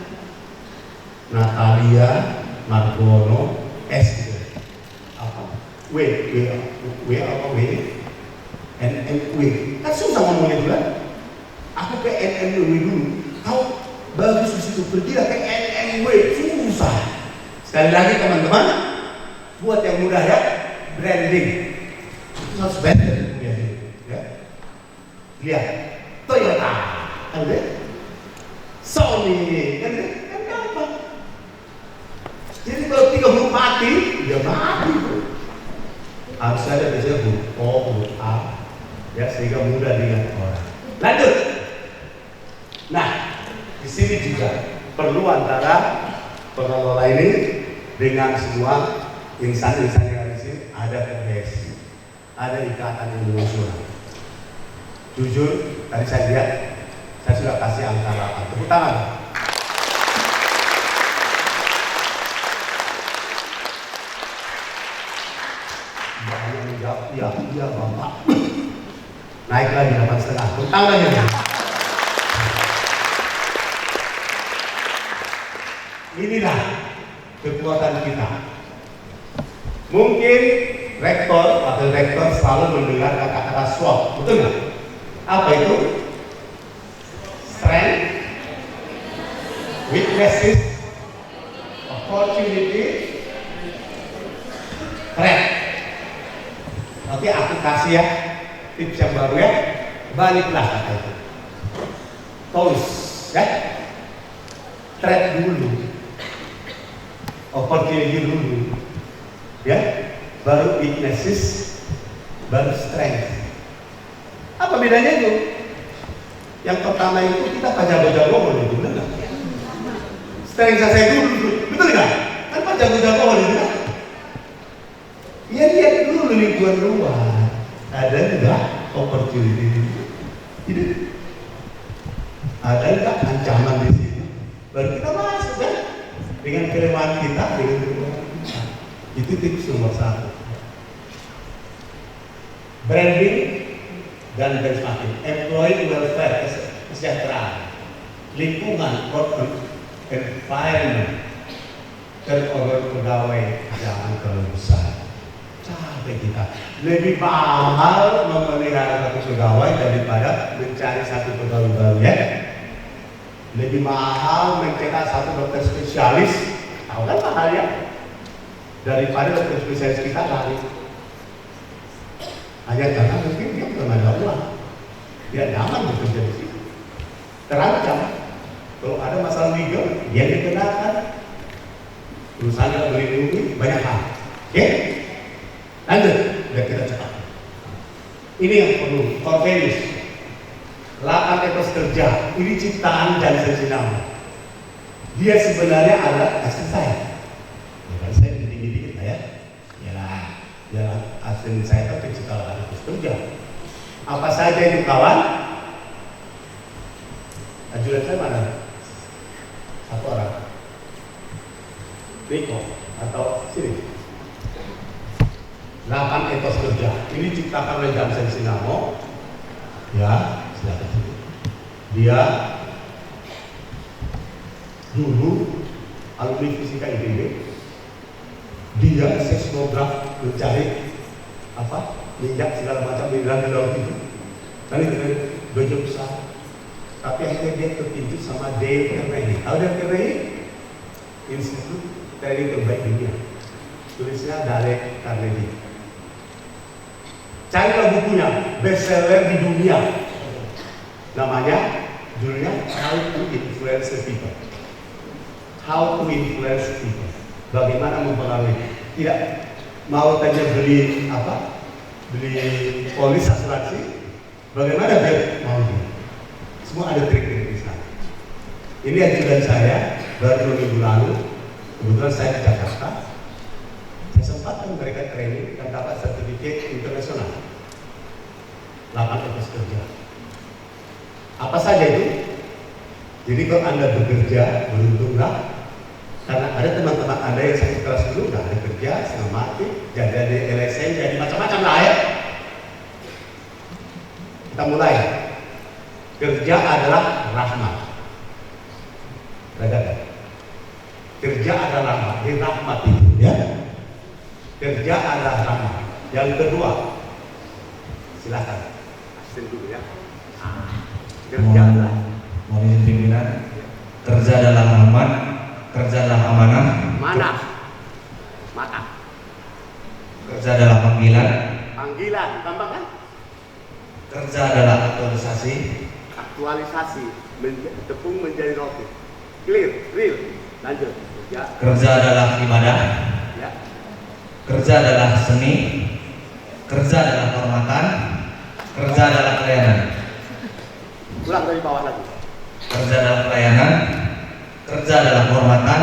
Natalia Margono S apa NMW kan susah ngomongnya dulu kan. Aku ke NMW dulu, kau bagus di situ, pergilah ke NMW, susah. Sekali lagi teman-teman, buat yang mudah ya, branding itu harus branding ya. Lihat Toyota kan deh, Sony kan gampang. Jadi kalau 3 huruf mati, dia mati tuh. Harus ada biasanya huruf O, huruf A, ya sehingga mudah diingat orang. Lanjut. Nah, di sini juga perlu antara pengelola ini dengan semua insan-insan yang ada di sini ada kohesi, ada ikatan emosional. Jujur, tadi saya lihat, saya sudah kasih angka 8. Tepuk tangan. Banyak menjawab, iya Bapak. Naik lagi 8,5. Tepuk tangan lagi. Inilah kekuatan kita. Mungkin rektor, wakil rektor selalu mendengar kata-kata SWOT, betul nggak? Apa itu? Strength, weaknesses, opportunity, threat. Nanti aku kasih ya tips yang baru ya. Baliklah kata itu. Tulis ya. Threat dulu, opportunity dulu, ya. Baru weaknesses, baru strength. Apa bedanya itu? Yang pertama itu kita jago-jago itu, benar nggak? Strength saya dulu, betul nggak? Kan jago-jago itu kan? Ya lihat dulu lingkungan luar, ada nggak opportunity? Tidak. Ada nggak ancaman di sini? Baru kita masuk kan? Dengan kelemahan kita, dengan kelemahan kita. Itu tips nomor 1. Branding dan benchmarking, employee welfare, kesejahteraan, lingkungan, environment, turnover pegawai jangan terlalu besar. Capek kita. Lebih mahal memelihara satu pegawai daripada mencari satu pegawai baru ya. Lebih mahal mencetak satu dokter spesialis, tahu kan mahal ya, daripada dokter spesialis kita lari. Hanya karena mungkin dia bukan ada uang, dia nyaman bekerja di situ. Terancam kalau ada masalah legal, dia dikenakan, perusahaan melindungi banyak hal. Oke, lanjut, biar kita cepat. Ini yang perlu, core values. 8 etos kerja, ini ciptaan Johnson Sinama. Dia sebenarnya adalah asisten saya. Bukan saya tinggi-tinggi ya. Yalah, asisten saya itu ciptaan 8 etos kerja. Apa saja itu kawan? Ajudan saya mana? Satu orang. Riko atau sini. 8 etos kerja. Ini ciptakan oleh Johnson Sinama. Ya. Dia dulu alumni fisika ITB, dia seismograf mencari minyak segala macam mineral di laut itu, dan itu gajah besar. Tapi akhirnya dia terpincut sama Dale Carnegie. Tahu Dale Carnegie? Institut Training terbaik dunia. Tulisnya Dale Carnegie. Carilah bukunya, bestseller di dunia. Namanya, judulnya How to Influence People. How to Influence People. Bagaimana mempengaruhi? Tidak mau tanya beli polis asuransi. Bagaimana biar mau dia? Semua ada trik-trik di sana. Ini ajudan saya baru 2 minggu lalu. Kebetulan saya di Jakarta. Saya sempat memberikan training dan dapat sertifikat internasional. 8 etos kerja. Apa saja itu? Jadi kalau Anda bekerja, beruntunglah. Karena ada teman-teman Anda yang sakit keras dulu, nggak ada kerja, setengah mati, jadi LSM, jadi macam-macam lah ya. Kita mulai. Kerja adalah rahmat. Kerja adalah rahmat. Ini rahmat itu ya. Kerja adalah rahmat. Yang kedua, silakan. Asisten dulu ya. Kerja adalah. Mohon izin pimpinan. Kerja adalah rahmat. Kerja adalah amanah. Mana? Kerja adalah panggilan. Panggilan, tambah kan? Kerja adalah aktualisasi. Tepung menjadi roti. Clear, real. Lanjut. Ya. Kerja adalah ibadah. Ya. Kerja adalah seni. Kerja adalah kehormatan. Kerja adalah pelayanan. Ulang dari bawah lagi. Kerja adalah pelayanan. Kerja adalah kehormatan.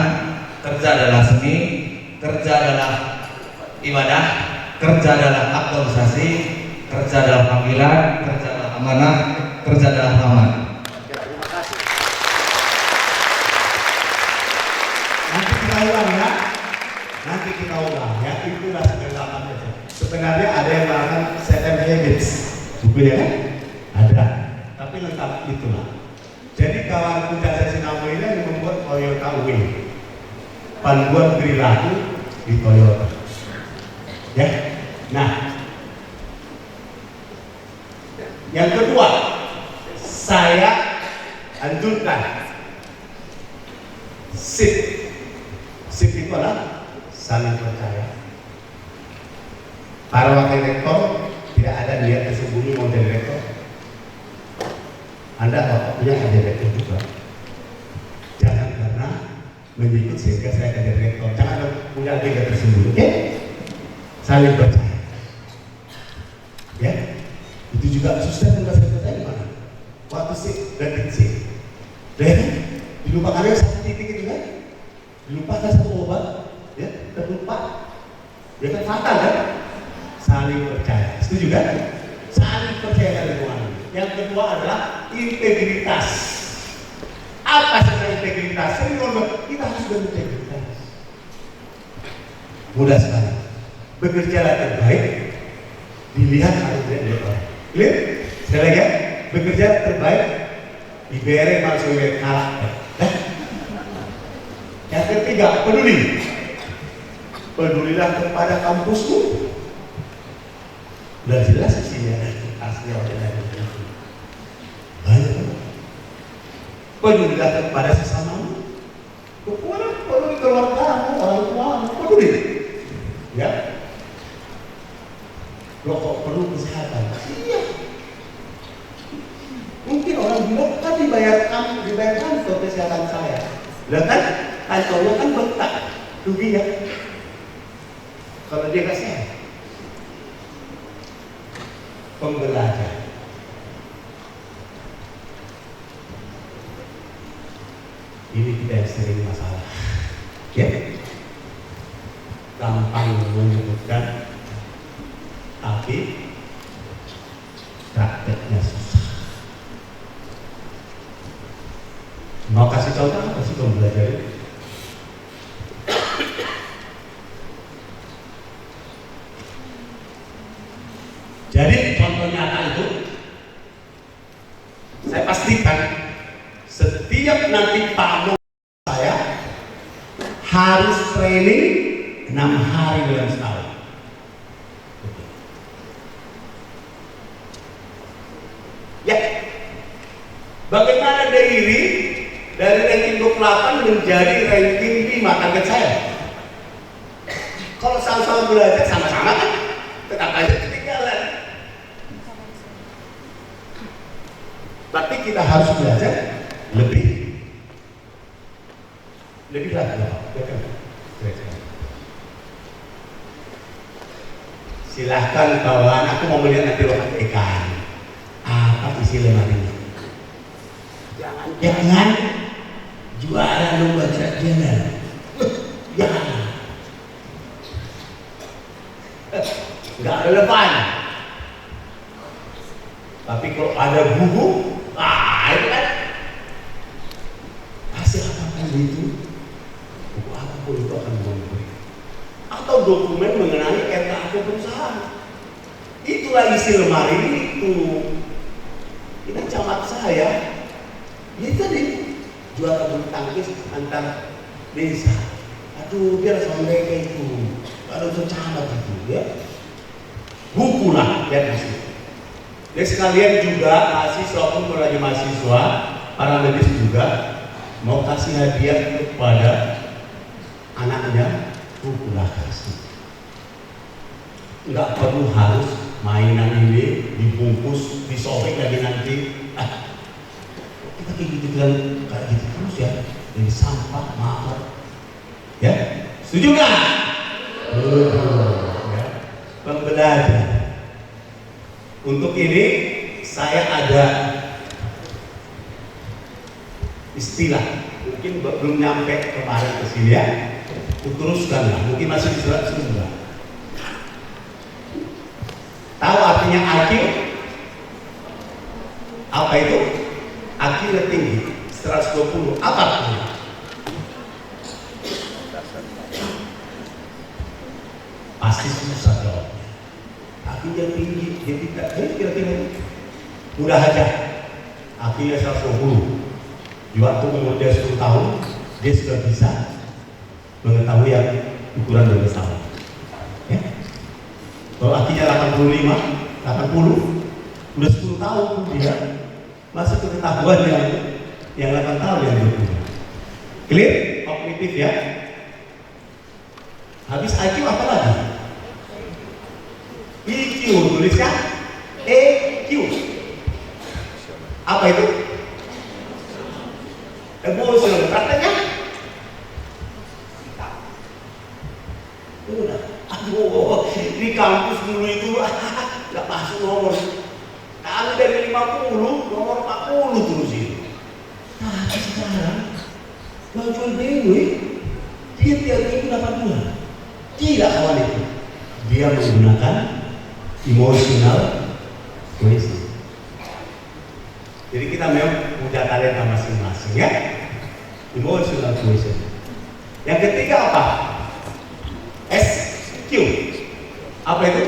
Kerja adalah seni. Kerja adalah ibadah. Kerja adalah aktualisasi. Kerja adalah panggilan. Kerja adalah amanah. Kerja adalah rahmat. Terima kasih. Nanti kita ulang ya. Itulah segala sebenarnya ada yang mengatakan Seven Habits. Bukunya kan? Ada. Tapi lengkap itulah. Jadi kawan Puja Sinamo ini yang membuat Toyota Way. Panduan perilaku di Toyota. Ya. Nah, yang kedua, saya anjurkan SIP. SIP itu adalah saling percaya. Para wakil rektor tidak ada niat tersembunyi mau jadi rektor. Anda waktunya ada rektor juga. Jangan karena menyebut sehingga saya akan jadi rektor. Jangan punya agenda tersembunyi. Oke? Saling percaya. Ya, itu juga susah dan saya percaya gimana? Waktu sih dan sih. Dan dilupakan yang satu titik itu kan? Dilupakan satu obat, ya terlupa. Ya kan fatal kan? Saling percaya. Setuju kan? Saling percaya kan lingkungan. Yang kedua adalah integritas. Apa sebenarnya integritas? Kita harus berintegritas. Mudah sekali. Bekerjalah terbaik, dilihat harus dari orang. Clear? Sekali lagi ya, bekerja terbaik, dibayar masuk kalah. Yang ketiga, peduli. Pedulilah kepada kampusmu. Udah jelas isinya asli orang itu. Banyak. Pedulilah kepada sesamamu. Peduli keluargamu, orang tuamu, peduli. Ya. Loh kok perlu kesehatan? Iya. Mungkin orang bilang kan dibayarkan ke kesehatan saya. Lah kan kantornya kan bengkak, rugi ya. Kalau dia nggak sehat, pembelajar. Ini tidak sering masalah. Ya. Gampang menyebutkan, tapi prakteknya susah. Mau kasih contoh apa sih pembelajar? Jadi contoh nyata itu, saya pastikan setiap nanti tamu saya harus training 6 hari dalam setahun. Ya, bagaimana Dairi dari ranking 28 menjadi ranking 5 target saya? Kalau sama-sama belajar sama-sama kan, tetap aja ketinggalan. Tapi kita harus belajar lebih lagi. Silahkan kawan, aku mau melihat nanti rokat ikan. Apa isi lemarinya? Jangan juara lomba jalan. Jangan. Nggak relevan. Tapi kalau ada buku, itu kan hasil apapun itu, buku apapun itu akan memberi. Atau dokumen mengenai RKAP perusahaan. Itulah isi lemari itu. camat saya, ya tadi juara bulu tangkis antar desa. Aduh, biar sama mereka itu, ada unsur camat itu, ya. Buku lah, lihat di situ. Dan sekalian juga mahasiswa pun lagi mahasiswa, para medis juga mau kasih hadiah kepada anaknya, buku lah kasih. Nggak perlu harus mainan ini dibungkus, disobek lagi nanti. Kita kayak gitu kan, kayak gitu terus ya. Ini sampah, maaf. Ya, setuju nggak? Ya. Pembelajaran. Untuk ini saya ada istilah, mungkin belum nyampe kemarin ke sini ya. Teruskan lah, mungkin masih di surat Sunda. Tahu artinya IQ? Apa itu? IQ tinggi 120. Apa artinya? Pasti susah jawabnya. IQ yang tinggi, dia tidak. Kira-kira mudah aja. IQ-nya 120. Di waktu umur dia 10 tahun, dia sudah bisa mengetahui yang ukuran dan besar. Ya? Kalau akinya 85, 80, udah 10 tahun dia masuk ke ketahuan yang 8 tahun yang dia punya. Clear? Kognitif ya. Habis IQ apa lagi? EQ, tuliskan EQ. Apa itu? Emosional. Katanya udah, aduh, di kampus dulu itu nggak masuk nomor. Kali dari 50, nomor 40 terus itu. Nah, sekarang jual BMW, dia tiap minggu dapat 2. Tidak kawan itu. Dia menggunakan emotional quotient. Jadi kita memang punya talenta masing-masing ya. Emotional quotient. Yang ketiga apa? SQ. Apa itu?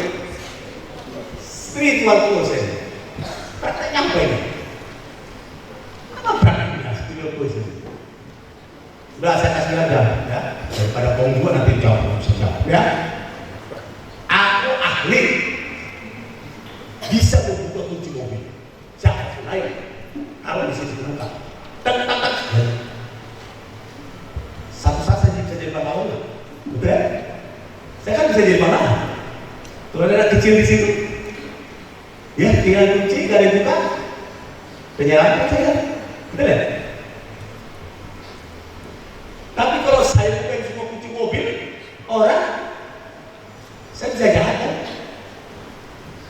Spiritual quotient. Prakteknya apa ini? Apa prakteknya spiritual quotient? Sudah saya kasih aja ya. Daripada pengbuat nanti jawab sejauh ya. Aku ahli bisa membuka kunci mobil. Siapa? Ayo. Kalau di sini terbuka. Tak. Satu saat saya bisa jadi pahlawan nggak? Betul? Saya kan bisa jadi pahlawan. Kalau ada anak kecil di situ, ya tinggal kunci, gak dibuka, penyalahan saya, betul ya? Tapi kalau saya bukain semua kunci mobil orang, saya bisa jahat kan?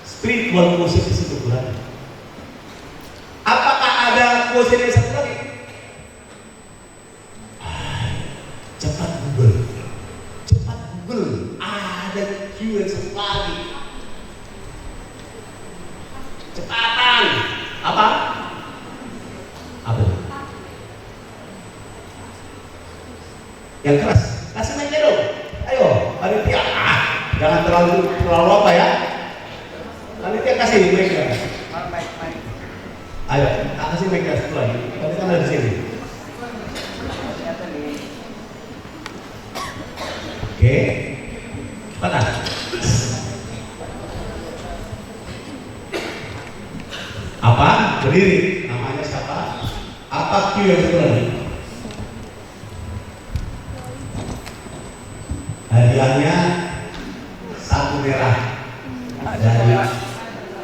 Spiritual quotient di situ kurang. Apakah ada quotient yang satu lagi? Cepat Google. Ada Q yang satu lagi. Cepatan. Apa? Apa? Yang keras. Kasih mic dong. Ayo, panitia. Jangan terlalu apa ya. Panitia kasih mic-nya. Ayo, kasih mic-nya satu lagi. Panitia ada di sini. Oke, cepetan. Apa? Berdiri. Namanya siapa? Apa Q yang satu lagi? Hadiahnya satu merah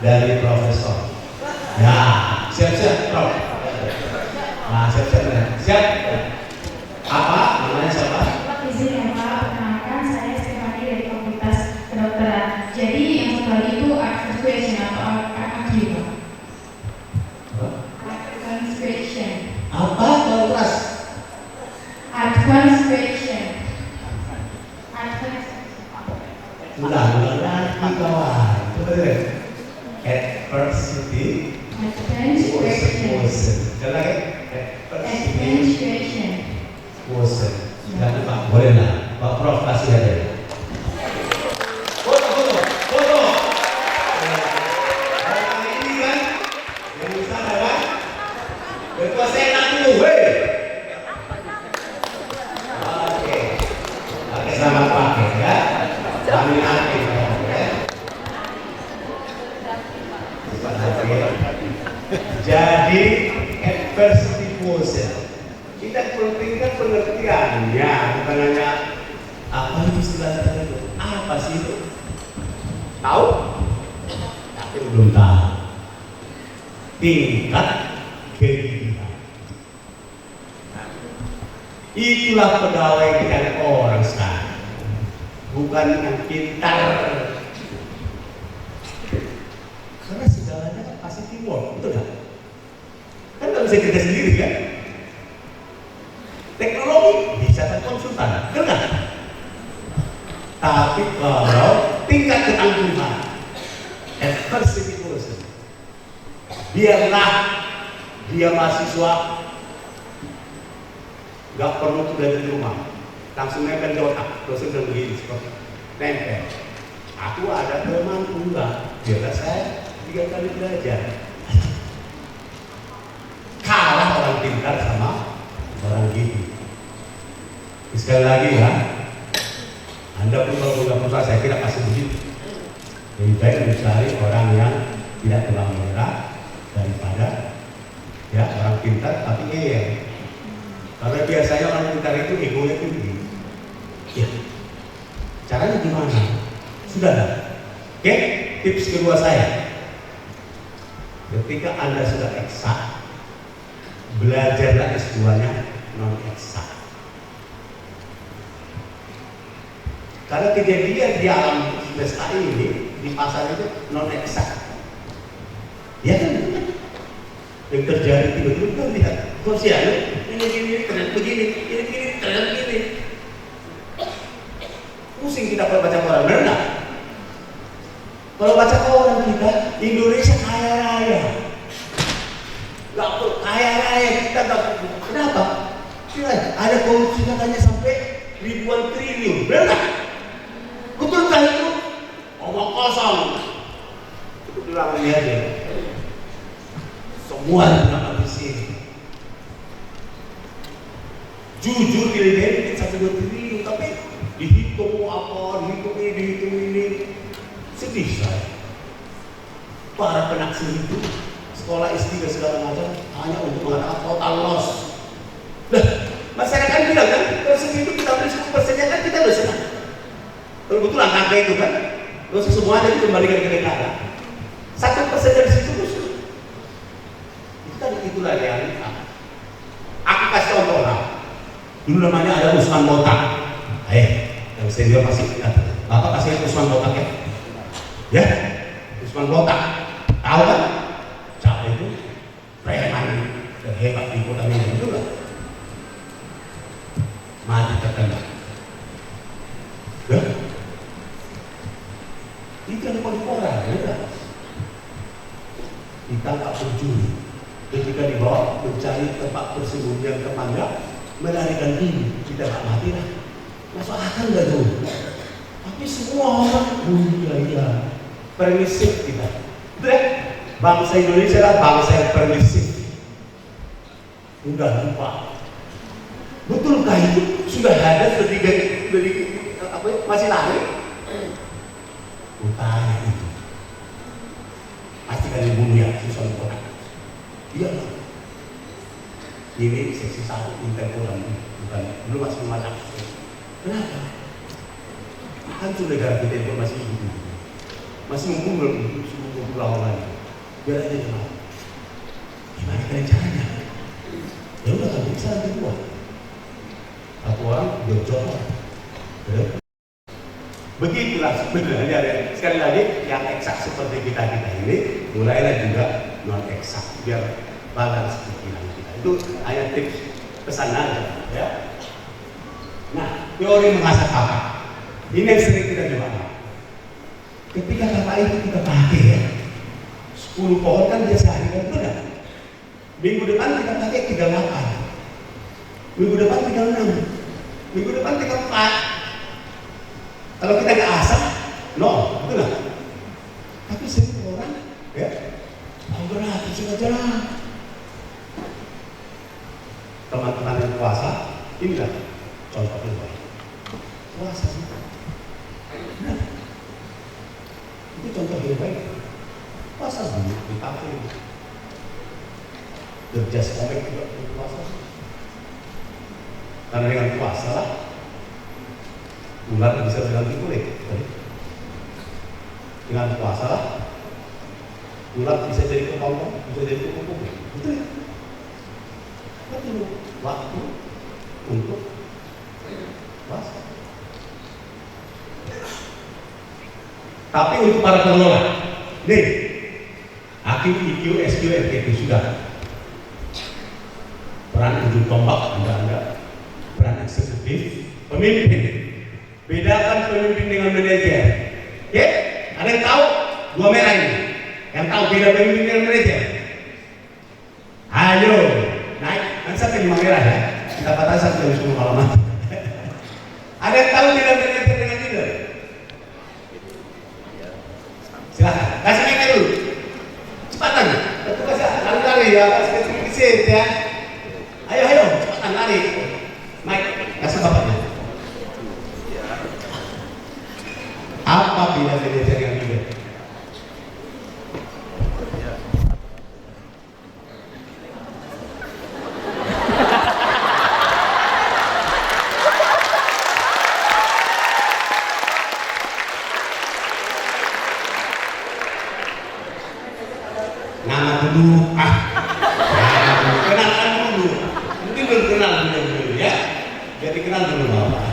dari profesor. Ya, siap-siap, Prof. Nah, siap-siap ya. Siap. Apa? Namanya siapa? Izin ya Pak, perkenalkan saya Stefani dari Fakultas Kedokteran. Jadi yang satu lagi itu advanced question atau AQ Pak. Advanced question. Apa? Kontras. Advanced question. Udah lagi kawan. Coba deh. Adversity. Advanced question. Sekali lagi. Advanced question. Quotient. Jangan lupa, boleh lah. Pak Prof kasih aja. Foto. Nah, ini kan yang bisa adalah selamat pakai ya. Amin amin. Jadi adversity quotient kita pentingkan pengertiannya, bukan hanya apa itu istilahnya itu, apa sih itu? Tahu? Tapi belum tahu. Tingkat kegiatan. Itulah pegawai dengan orang sekarang, bukan yang pintar. Karena segalanya kan pasti teamwork, betul nggak? Kan nggak bisa kerja sendiri kan? Teknologi bisa kan konsultan, betul nggak? Tapi kalau tingkat ketangguhan, adversity quotient, biarlah dia mahasiswa nggak perlu sudah di rumah, langsung nempel di otak. Dosen bilang begini, seperti nempel. Aku ada teman enggak, biarlah saya 3 kali belajar. Kalah orang pintar sama orang gitu. Sekali lagi ya, Anda pun kalau punya perusahaan, saya kira pasti begitu. Lebih baik mencari orang yang tidak terlalu menyerah daripada ya orang pintar tapi ngeyel. Karena biasanya orang pintar itu egonya tinggi. Ya, caranya gimana? Sudah dah. Oke, tips kedua saya. Ketika Anda sudah eksak, belajarlah S2-nya non eksak. Karena kejadian di alam semesta ini di pasar itu non eksak. Ya kan? Yang terjadi tiba-tiba lihat sosial ini ternyata begini, ini ternyata begini. Pusing kita kalau baca koran, benar nggak? Kalau baca koran kita, Indonesia kaya raya. Nggak kaya raya kita nggak. Kenapa? Ada korupsi katanya sampai ribuan triliun, benar nggak? Betulkah itu? Omong kosong. Itu bilang aja. Semua dibilang di sini. Jujur kira-kira sampai 2 triliun, tapi dihitung apa, dihitung ini. Sedih saya. Para penaksir itu sekolah S3 segala macam hanya untuk mengatakan total loss. Nah, masyarakat bilang kan, kalau segitu kita beri 10%-nya kan kita udah senang. Kalau betul angka itu kan, terus semuanya dikembalikan ke negara. 1% dari situ musuh. Itu kan itulah realita. Aku kasih contoh lah. Dulu namanya ada Usman Botak. Yang senior pasti ingat. Bapak kasih Usman Botak ya? Ya, Usman Botak. Tahu kan? Siapa itu? Preman terhebat di kota Medan itu lah. Mati tertembak. Ya? Itu ada orang, ya? Ditangkap pencuri. Ketika dibawa mencari tempat persembunyian tetangga, melarikan diri, tidak mati lah. Masuk akal nggak tuh? Tapi semua orang iya, permisif kita. Betul? Bangsa Indonesia adalah bangsa yang permisif. Udah lupa. Betulkah itu sudah ada dari apa? Masih lari? Utara itu. Pasti kan dibunuh ya, susah lupa. Iya. Ini seksi 1 Interpol bukan belum masih memandang. Kenapa? Hancur negara kita informasi itu. Masih menggumul suku lawan lagi. Biar aja gimana? Gimana caranya? Ya udah kan bisa kedua. Satu orang jor-jor. Begitulah sebenarnya. Sekali lagi yang eksak seperti kita ini mulailah juga non eksak biar balance pikiran kita. Itu hanya tips pesan aja ya. Nah, teori mengasah kakak ini yang sering kita coba. Ketika kakak itu kita pakai ya 10 pohon kan biasa hari kan betul kan? Minggu depan kita pakai 38, minggu depan 36, minggu depan 34. Kalau kita nggak asah, no, betul nggak? Tapi sering orang ya berat, sudah jalan. Teman-teman yang puasa, inilah contoh yang baik. puasa. Nah, itu contoh yang baik. Puasa dulu di kafe. Berjas komik juga puasa. Karena dengan puasa lah ular bisa berganti kulit. Dengan puasa lah ular bisa jadi kepompong, bisa jadi kepompong. Betul ya? Betul. Waktu untuk puasa. Tapi untuk para pengelola, nih, hakim, IQ, SQ, RKP sudah. Peran ujung tombak Anda, peran eksekutif, pemimpin. Bedakan pemimpin dengan manajer. Oke? Ada yang tahu? Dua merah ini. Yang tahu beda pemimpin dengan manajer? Ayo, naik. Nanti sampai 5 merah ya. Kita patah sampai 10 halaman. Ada yang tahu beda manajer dengan leader? Silahkan. Kasih mereka dulu. Cepatan. Petugas ya. Lari-lari ya. Sedikit ya. Ayo, cepatan lari. Mike, kasih bapaknya. Apa beda manajer dengan leader? Nama dulu, kenalan dulu. Mungkin belum kenal dulu ya. Jadi kenal dulu Bapak.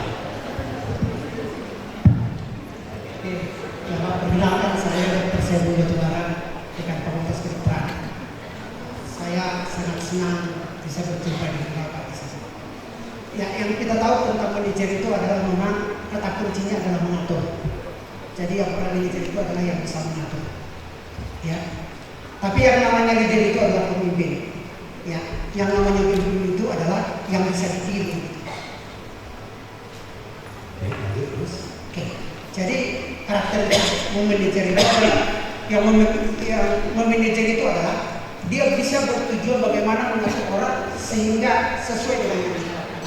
Perkenalkan saya Dr. Sebu Batubara dengan Fakultas Kedokteran. Saya sangat senang bisa berjumpa dengan Bapak di sini. Ya, yang kita tahu tentang manajer itu adalah memang kata kuncinya adalah mengatur. Jadi yang peran manajer itu adalah yang bisa mengatur. Ya. Tapi yang namanya leader itu adalah pemimpin. Ya, yang namanya pemimpin itu adalah yang bisa ditiru. Oke. Jadi karakter memanajer itu adalah yang memanajer itu adalah dia bisa bertujuan bagaimana mengatur orang sehingga sesuai dengan yang diharapkan.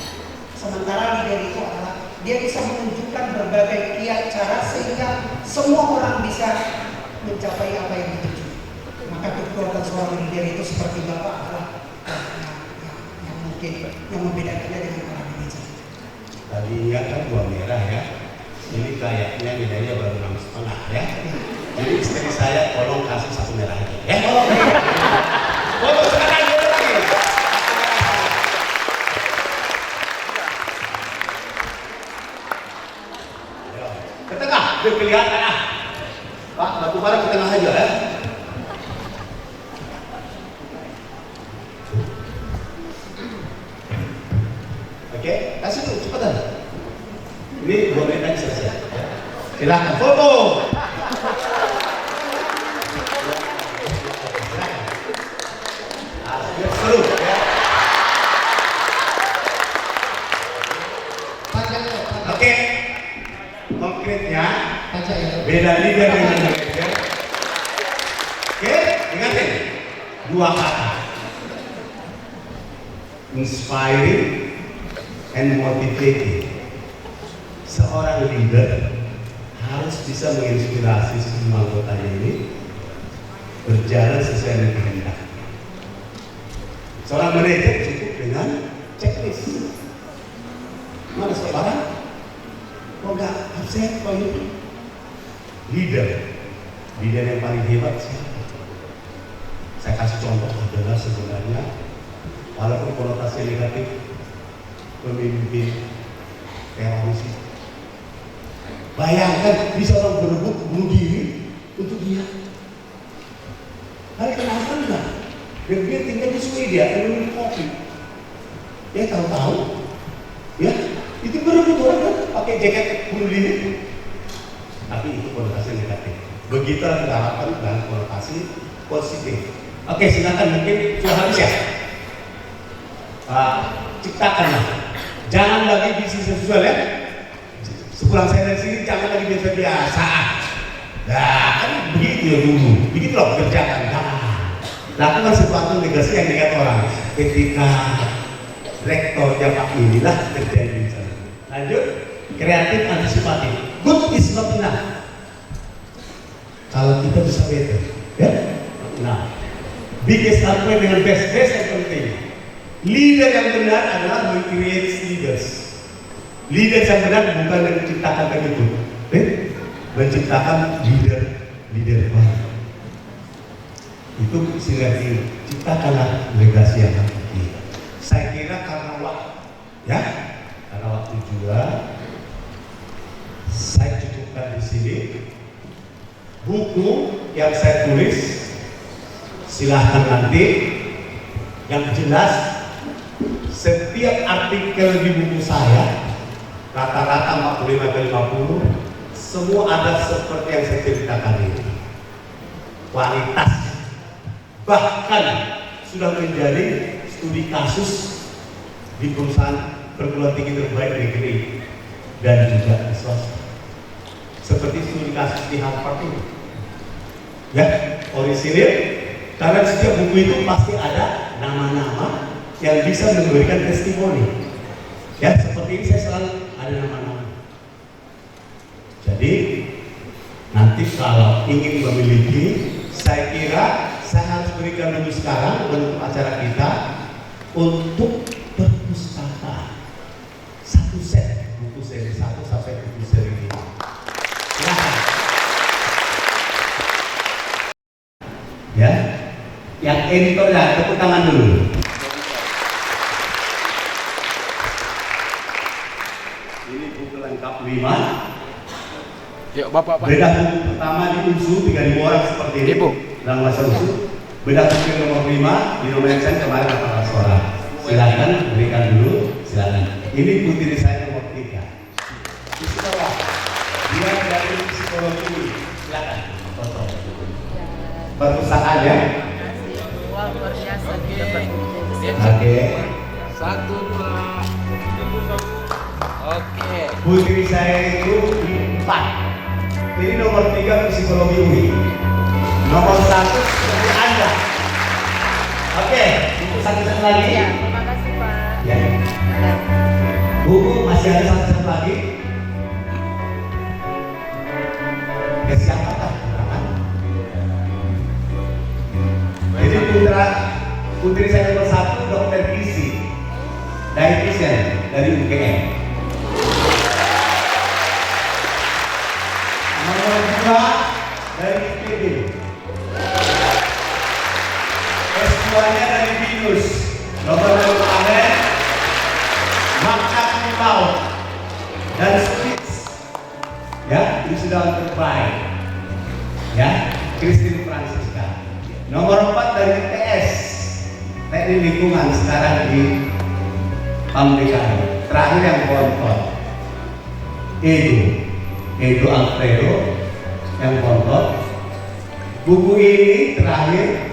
Sementara leader itu adalah dia bisa menunjukkan berbagai kiat cara sehingga semua orang bisa mencapai apa yang dituju. Maka kekuatan seorang leader itu seperti Bapak adalah yang mungkin yang membedakannya dengan para manajer. Tadi ingat kan 2 merah ya. Ini kayaknya nilainya baru 6,5 ya. Jadi istri saya tolong kasih 1 merah aja ya. Oh, sekarang dulu lagi. Ke tengah, biar kelihatan ah. Pak, Batubara ke tengah aja ya. Oke, kasih tuh cepetan. Ini 2 menit lagi selesai. Silahkan foto. Seru ya. Oke, konkretnya beda leader dengan manajer. Oke, ingatin 2 kata. Inspiring and motivating. Seorang leader harus bisa menginspirasi semua anggotanya ini berjalan sesuai dengan kehendak. Seorang manajer cukup dengan checklist. Mana seorang? Kok nggak absen? Kok ini? Leader yang paling hebat siapa? Saya kasih contoh adalah sebenarnya walaupun konotasi negatif pemimpin teroris. Bayangkan bisa orang berebut bunuh diri untuk dia. Hari kenapa enggak? Dan dia tinggal di Swedia, dia minum kopi. Dia tahu-tahu, ya itu berebut orang kan pakai jaket bunuh diri. Tapi itu konotasi negatif. Begitu kita harapkan dengan konotasi positif. Oke, silakan mungkin sudah habis ya. Ciptakanlah. Jangan lagi bisnis seksual ya. Sepulang saya dari sini jangan lagi biasa. Nah, kan begitu ya dulu. Begitu loh kerjakan. Lakukan sesuatu negasi yang dilihat orang. Ketika rektornya Pak inilah terjadi. Lanjut. kreatif, antisipatif. Good is not enough. Kalau kita bisa better, ya. Nah, biggest argument dengan best yang penting. Leader yang benar adalah create leaders. Leader yang benar bukan menciptakan pengikut, menciptakan leader baru. Itu silakan ciptakanlah legasi yang hakiki. Saya kira karena waktu, ya, karena waktu juga, saya cukupkan di sini. Buku yang saya tulis silahkan nanti. Yang jelas setiap artikel di buku saya rata-rata 45 ke 50 semua ada seperti yang saya ceritakan ini. Kualitas bahkan sudah menjadi studi kasus di perusahaan perguruan tinggi terbaik negeri dan juga di swasta. Seperti studi kasus di Harvard ini. Ya, orisinil, karena di setiap buku itu pasti ada nama-nama yang bisa memberikan testimoni. Ya, seperti ini saya selalu ada nama-nama. Jadi nanti kalau ingin memiliki, saya kira saya harus berikan dulu sekarang untuk acara kita untuk perpustakaan. Satu set buku seri 1 sampai buku seri 5. Ya, yang editornya tepuk tangan dulu. Ini buku lengkap 5. Yuk Bapak. Bedah buku pertama di UNSU 3.000 orang seperti ini. Dalam bahasa UNSU. Bedah buku yang nomor 5 di nominasi kemarin 18 orang. Silakan berikan dulu, silakan. Ini putri saya nomor 3. Psikolog. Dia dari psikologi. Silakan. Foto. Perpustakaan ya. Luar biasa. Oke. 1, 2. Oke. Putri saya itu 4. Ini nomor 3 psikologi UI. Nomor 1 seperti Anda. Oke, buku satu lagi. Ya, terima kasih Pak. Ya. Buku masih ada satu lagi. Ya siapa tak? Jadi putri saya nomor 1 dokter gizi, dietitian dari UGM. Nomor 2 dari IPB. S2-nya dari BINUS. Nomor 2 kemarin Makat Laut dan Spitz. Ya, ini sudah terbaik. Ya, Christine Francisca. Nomor 4 dari TS, Teknik Lingkungan sekarang di Pamdekan. Terakhir yang kontor, Edo Alfredo yang kontor. Buku ini terakhir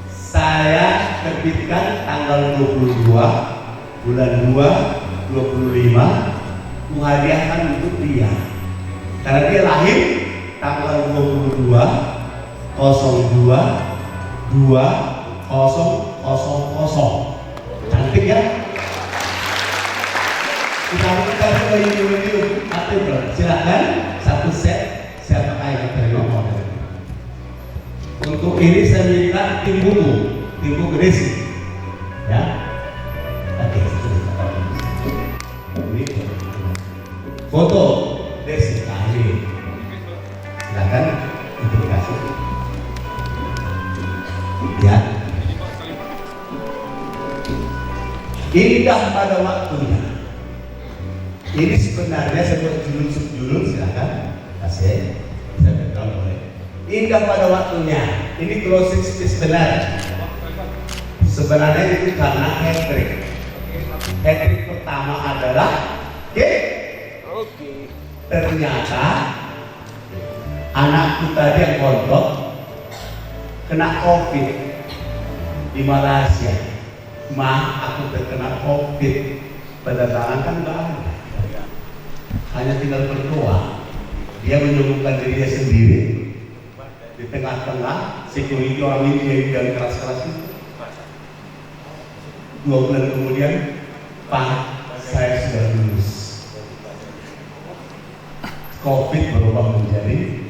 saya terbitkan tanggal 22 bulan 2 25, menghadiahkan untuk dia karena dia lahir tanggal 22 02 2000. Cantik ya? Kita coba review artikel. Silakan satu set siapa yang terima order. Untuk ini saya minta tim buku Desi. Ya. Oke. Ini foto Desi kali. Silakan dikasih. Ya. Indah pada waktunya. Ini sebenarnya sebuah judul silakan kasih. Saya beritahu boleh. Indah pada waktunya. Ini closing speech benar. Sebenarnya itu karena hat-trick. Hat-trick pertama adalah ternyata anakku tadi yang kontok kena COVID di Malaysia. Aku terkena COVID. Penerbangan kan nggak ada. Hanya tinggal berdoa. Dia menyembuhkan dirinya sendiri di tengah-tengah security orang ini yang keras-keras itu. 2 bulan kemudian, Pak, saya sudah lulus. COVID berubah menjadi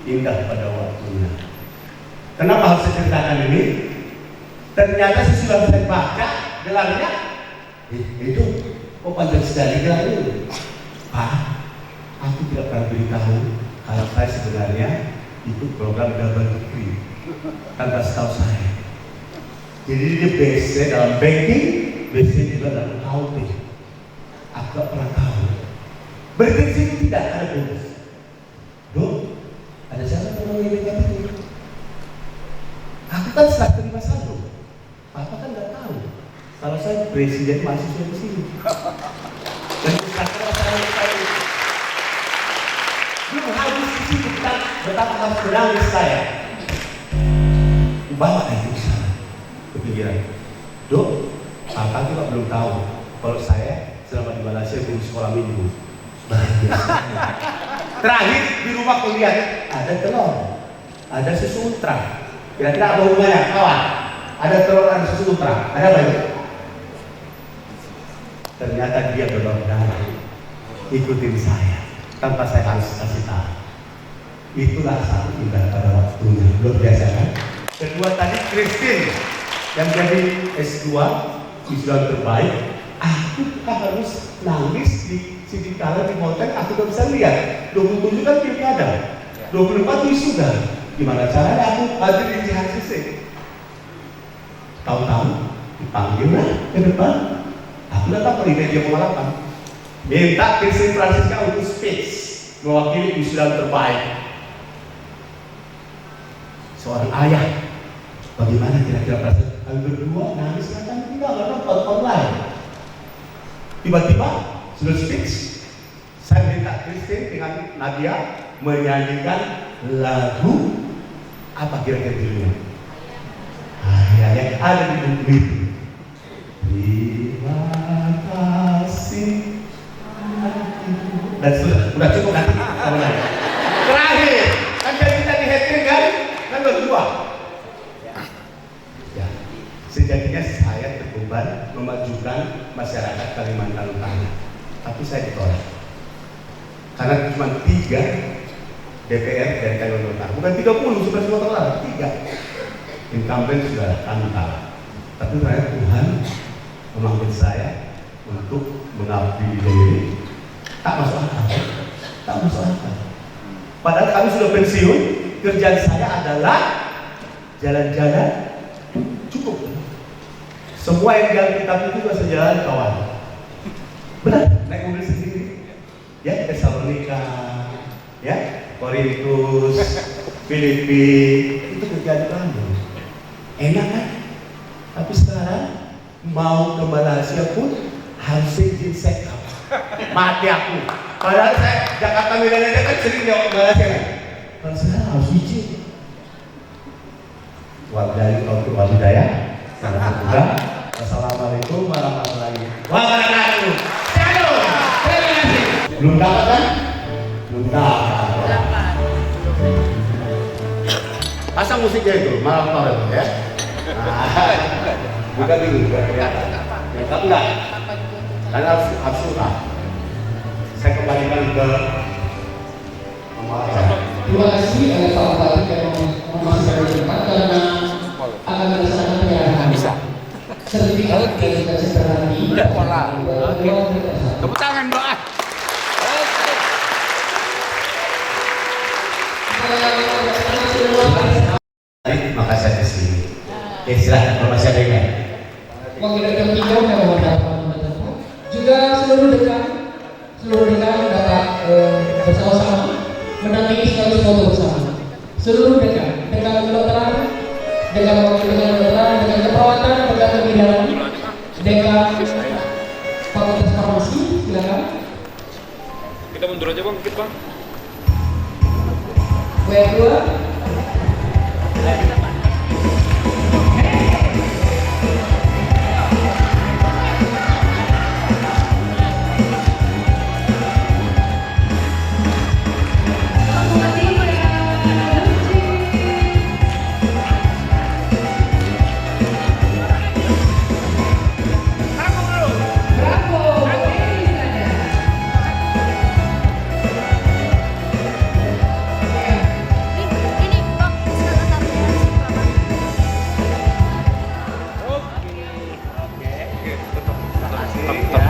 indah pada waktunya. Kenapa harus saya ceritakan ini? Ternyata sesudah saya baca gelarnya, itu kok panjang sekali gelarnya. Pak, aku tidak pernah beritahu kalau saya sebenarnya ikut program double degree tanpa setahu saya. Jadi dia BC dalam banking, BC juga dalam accounting. Aku tak pernah tahu. Berarti di sini tidak ada bonus. Dok, ada siapa yang mau ini? Aku kan setelah terima saldo. Papa kan nggak tahu kalau saya presiden mahasiswa di sini. Dan sekarang saya belum habis di sini betapa harus menangis saya. Bawa itu sana kepikiran. Dok, Papa juga belum tahu kalau saya selama di Malaysia belum sekolah minggu. Bahagia. Terakhir di rumah kuliah ada telur, ada susu ultra. Kira-kira apa hubungannya, kawan? Ada telur, ada susu ultra. Ada apa itu? Ternyata dia donor darah. Ikutin saya tanpa saya harus kasih tahu. Itulah satu indah pada waktunya. Luar biasa kan? Kedua tadi Christine yang jadi S2 wisuda terbaik. Aku harus nangis di Sidikala di hotel. Aku tidak bisa lihat. 27 kan pilkada, 24 wisuda. Gimana caranya aku hadir di JHCC? Tahu-tahu dipanggil lah ke depan. Aku datang ke media pengalaman. Minta Christine Francisca untuk speech mewakili wisuda terbaik. Seorang ayah, bagaimana kira-kira perasaan kami berdua nangis kan tidak nonton online. Tiba-tiba sudah speech, saya minta Christine dengan Nadia menyanyikan lagu apa kira-kira judulnya? Yang ada di buku itu. Terima kasih. Dan sudah cukup nanti. Terakhir, kan kita dihadir kan berdua. Ya, sejatinya saya berkorban memajukan masyarakat Kalimantan Utara, tapi saya ditolak karena cuma 3 DPR dari Kalimantan Utara, bukan 30 sudah semua telah 3 incumbent sudah kami kalah. Tapi ternyata Tuhan memanggil saya untuk mengabdi diri. Tak masuk akal, tak masuk akal. Padahal kami sudah pensiun, kerjaan saya adalah jalan-jalan cukup. Semua yang jalan kita itu juga sejalan kawan. Benar, naik mobil sendiri. Ya, Tesalonika, ya, Korintus, Filipina, itu kerjaan kami. Enak kan? Tapi sekarang mau ke Malaysia pun harus izin sekap. Mati aku. Padahal saya Jakarta Milenial kan sering jawab Malaysia kan. Kalau sekarang harus izin. Wabillahi taufiq wal hidayah. Assalamualaikum warahmatullahi wabarakatuh. Shalom. Terima kasih. Belum dapat kan? Belum dapat. Pasang musiknya itu, malam itu ya. Bukan dulu, bukan kelihatan. Lengkap enggak? Karena harus suka. Saya kembalikan ke Terima kasih Pak Bupati yang memasukkan tempat karena akan melaksanakan penyerahan sertifikat dari Sederhana. Udah pola. Oke. Tepuk tangan doa. Maka saya ke sini. Ya silahkan kalau masih ada yang lain. Wakil Rektor 3 yang juga seluruh dekan dapat bersama-sama mendampingi sekaligus foto bersama. Seluruh dekan kedokteran, dekan wakil dekan kedokteran, dekan keperawatan, dekan kebidanan, dekan fakultas farmasi, silakan. Kita mundur aja bang, dikit bang. W2. Tetap